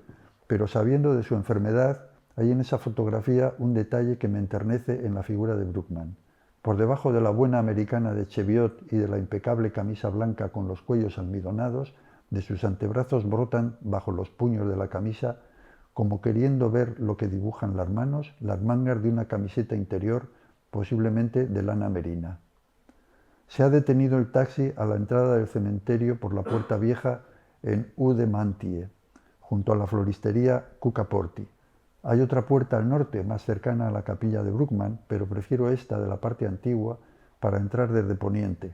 pero sabiendo de su enfermedad, hay en esa fotografía un detalle que me enternece en la figura de Bruckmann. Por debajo de la buena americana de Cheviot y de la impecable camisa blanca con los cuellos almidonados, de sus antebrazos brotan, bajo los puños de la camisa, como queriendo ver lo que dibujan las manos, las mangas de una camiseta interior, posiblemente de lana merina. Se ha detenido el taxi a la entrada del cementerio por la puerta vieja en Ude-Mantie, junto a la floristería Cucaporti. Hay otra puerta al norte, más cercana a la capilla de Bruckmann, pero prefiero esta de la parte antigua para entrar desde poniente.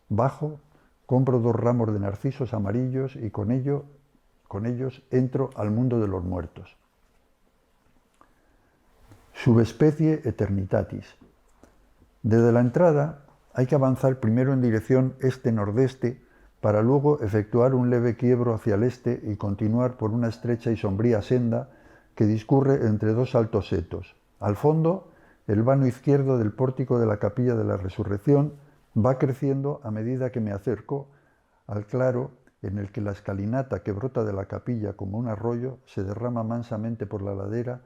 Bajo, compro 2 ramos de narcisos amarillos y con ellos entro al mundo de los muertos. Subespecie Eternitatis. Desde la entrada hay que avanzar primero en dirección este-nordeste para luego efectuar un leve quiebro hacia el este y continuar por una estrecha y sombría senda que discurre entre 2 altos setos. Al fondo, el vano izquierdo del pórtico de la Capilla de la Resurrección va creciendo a medida que me acerco al claro en el que la escalinata que brota de la capilla como un arroyo se derrama mansamente por la ladera,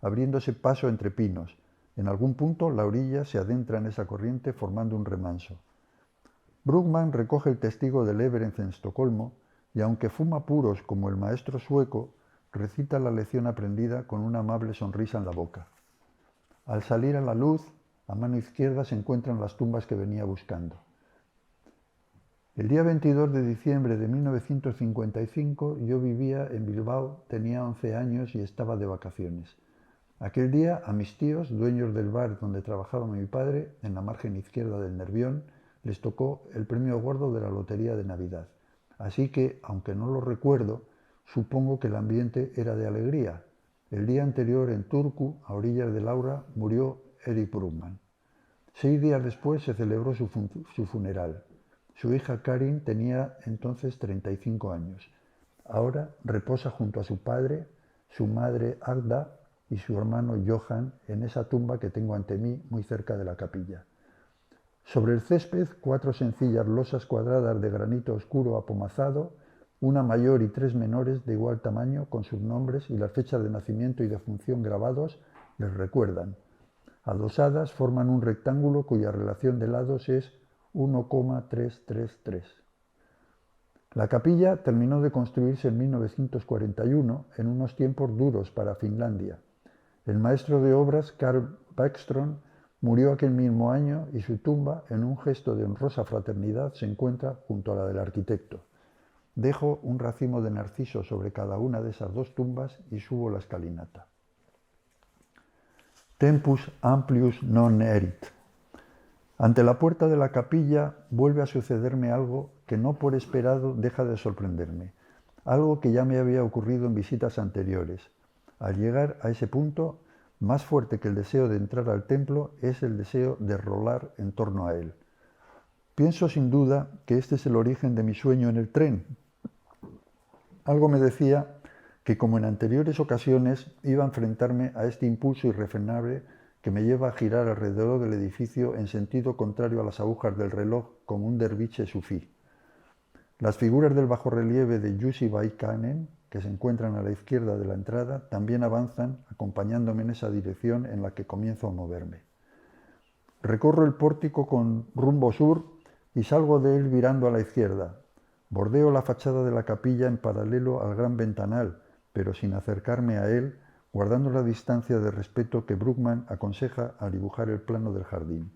abriéndose paso entre pinos. En algún punto la orilla se adentra en esa corriente formando un remanso. Bruckmann recoge el testigo de Leverens en Estocolmo y aunque fuma puros como el maestro sueco, recita la lección aprendida con una amable sonrisa en la boca. Al salir a la luz, a mano izquierda se encuentran las tumbas que venía buscando. El día 22 de diciembre de 1955 yo vivía en Bilbao, tenía 11 años y estaba de vacaciones. Aquel día a mis tíos, dueños del bar donde trabajaba mi padre, en la margen izquierda del Nervión, les tocó el premio gordo de la lotería de Navidad. Así que, aunque no lo recuerdo, supongo que el ambiente era de alegría. El día anterior en Turku, a orillas del Aura, murió Eric Bruckmann. 6 días después se celebró su funeral. Su hija Karin tenía entonces 35 años. Ahora reposa junto a su padre, su madre Agda y su hermano Johann en esa tumba que tengo ante mí muy cerca de la capilla. Sobre el césped, 4 sencillas losas cuadradas de granito oscuro apomazado, una mayor y 3 menores de igual tamaño, con sus nombres y las fechas de nacimiento y defunción grabados, les recuerdan. Adosadas forman un rectángulo cuya relación de lados es 1,333. La capilla terminó de construirse en 1941, en unos tiempos duros para Finlandia. El maestro de obras, Carl Bäckström, murió aquel mismo año y su tumba, en un gesto de honrosa fraternidad, se encuentra junto a la del arquitecto. Dejo un racimo de narcisos sobre cada una de esas 2 tumbas y subo la escalinata. Tempus amplius non erit. Ante la puerta de la capilla vuelve a sucederme algo que no por esperado deja de sorprenderme, algo que ya me había ocurrido en visitas anteriores. Al llegar a ese punto, más fuerte que el deseo de entrar al templo es el deseo de rolar en torno a él. Pienso sin duda que este es el origen de mi sueño en el tren. Algo me decía que, como en anteriores ocasiones, iba a enfrentarme a este impulso irrefrenable que me lleva a girar alrededor del edificio en sentido contrario a las agujas del reloj como un derviche sufí. Las figuras del bajorrelieve de Jussi Vaikainen, que se encuentran a la izquierda de la entrada, también avanzan acompañándome en esa dirección en la que comienzo a moverme. Recorro el pórtico con rumbo sur y salgo de él virando a la izquierda. Bordeo la fachada de la capilla en paralelo al gran ventanal, pero sin acercarme a él, guardando la distancia de respeto que Bruckmann aconseja al dibujar el plano del jardín.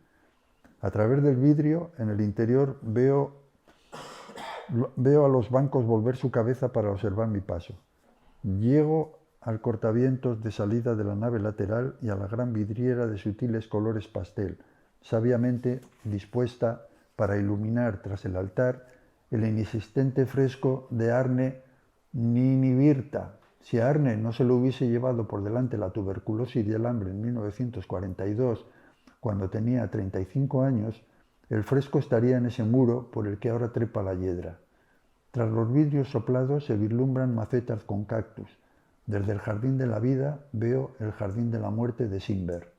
A través del vidrio, en el interior, veo a los bancos volver su cabeza para observar mi paso. Llego al cortavientos de salida de la nave lateral y a la gran vidriera de sutiles colores pastel, sabiamente dispuesta para iluminar tras el altar el inexistente fresco de Arne Ninivirta. Si a Arne no se lo hubiese llevado por delante la tuberculosis y el hambre en 1942, cuando tenía 35 años, el fresco estaría en ese muro por el que ahora trepa la hiedra. Tras los vidrios soplados se vislumbran macetas con cactus. Desde el jardín de la vida veo el jardín de la muerte de Simber.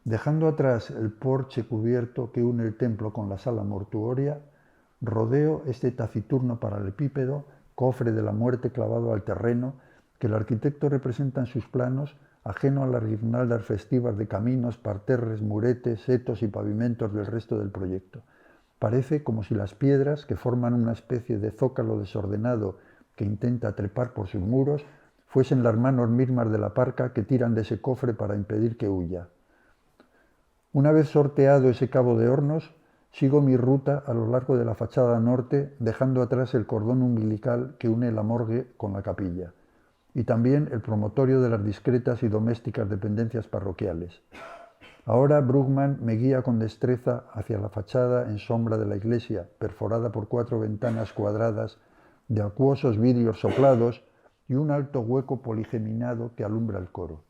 Dejando atrás el porche cubierto que une el templo con la sala mortuoria, rodeo este taciturno paralelepípedo, cofre de la muerte clavado al terreno, que el arquitecto representa en sus planos, ajeno a las guirnaldas festivas de caminos, parterres, muretes, setos y pavimentos del resto del proyecto. Parece como si las piedras, que forman una especie de zócalo desordenado que intenta trepar por sus muros, fuesen las manos mismas de la parca que tiran de ese cofre para impedir que huya. Una vez sorteado ese cabo de hornos, sigo mi ruta a lo largo de la fachada norte, dejando atrás el cordón umbilical que une la morgue con la capilla, y también el promontorio de las discretas y domésticas dependencias parroquiales. Ahora Bruckmann me guía con destreza hacia la fachada en sombra de la iglesia, perforada por 4 ventanas cuadradas de acuosos vidrios soplados y un alto hueco poligeminado que alumbra el coro.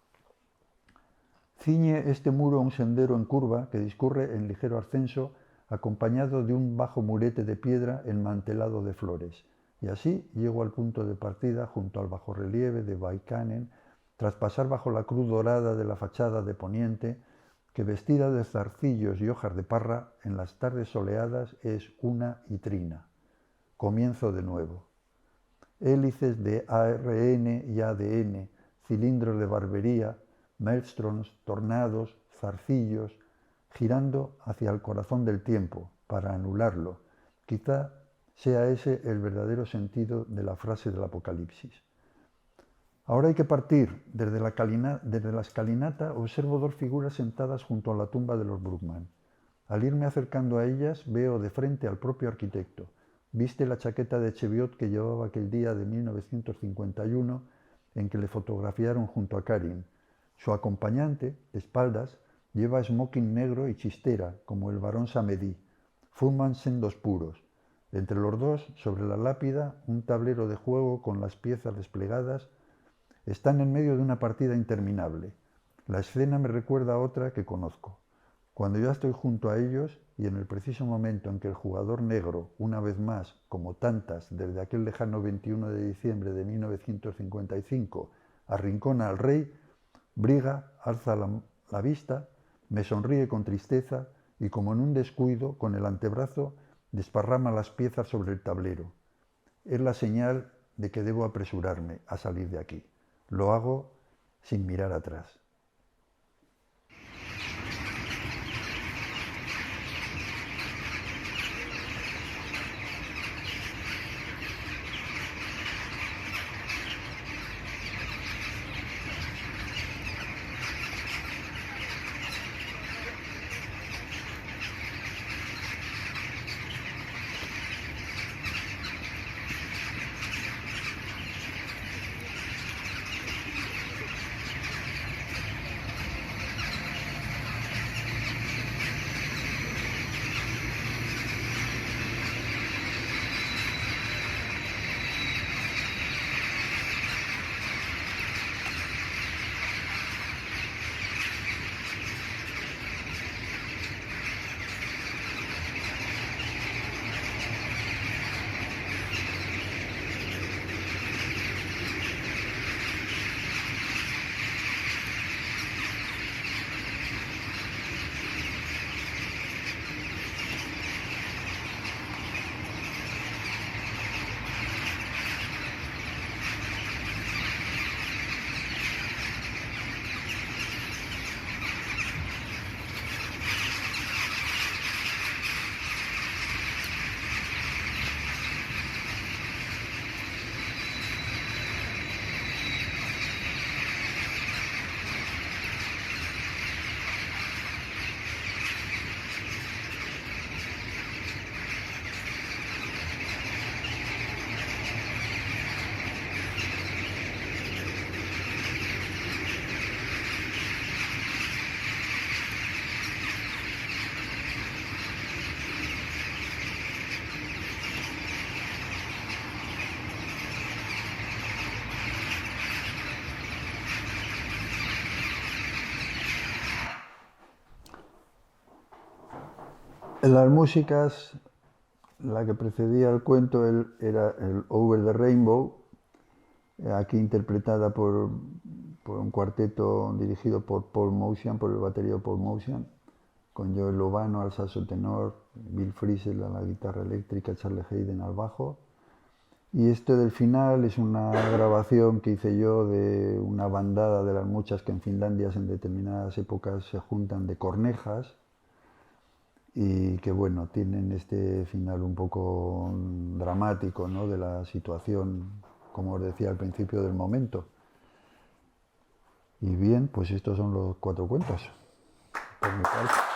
Ciñe este muro un sendero en curva que discurre en ligero ascenso, acompañado de un bajo murete de piedra enmantelado de flores. Y así llego al punto de partida junto al bajorrelieve de Vaikanen, tras pasar bajo la cruz dorada de la fachada de poniente, que vestida de zarcillos y hojas de parra, en las tardes soleadas es una y trina. Comienzo de nuevo. Hélices de ARN y ADN, cilindros de barbería, maelstroms, tornados, zarcillos, girando hacia el corazón del tiempo, para anularlo. Quizá sea ese el verdadero sentido de la frase del Apocalipsis. Ahora hay que partir. Desde la escalinata observo 2 figuras sentadas junto a la tumba de los Bruckmann. Al irme acercando a ellas veo de frente al propio arquitecto. Viste la chaqueta de Cheviot que llevaba aquel día de 1951 en que le fotografiaron junto a Karin. Su acompañante, de espaldas, lleva smoking negro y chistera, como el barón Samedi. Fuman sendos puros. Entre los dos, sobre la lápida, un tablero de juego con las piezas desplegadas. Están en medio de una partida interminable. La escena me recuerda a otra que conozco. Cuando ya estoy junto a ellos y en el preciso momento en que el jugador negro, una vez más, como tantas desde aquel lejano 21 de diciembre de 1955, arrincona al rey, Briga alza la vista, me sonríe con tristeza y, como en un descuido, con el antebrazo, desparrama las piezas sobre el tablero. Es la señal de que debo apresurarme a salir de aquí. Lo hago sin mirar atrás. En las músicas, la que precedía el cuento era el Over the Rainbow, aquí interpretada por un cuarteto dirigido por Paul Motian, por el batería Paul Motian, con Joel Lovano al saxo tenor, Bill Frisell a la guitarra eléctrica, Charlie Hayden al bajo. Y esto del final es una grabación que hice yo de una bandada de las muchas que en Finlandia en determinadas épocas se juntan de cornejas y que bueno, tienen este final un poco dramático, ¿no?, de la situación, como os decía al principio, del momento. Y bien, pues estos son los 4 cuentos, por mi parte.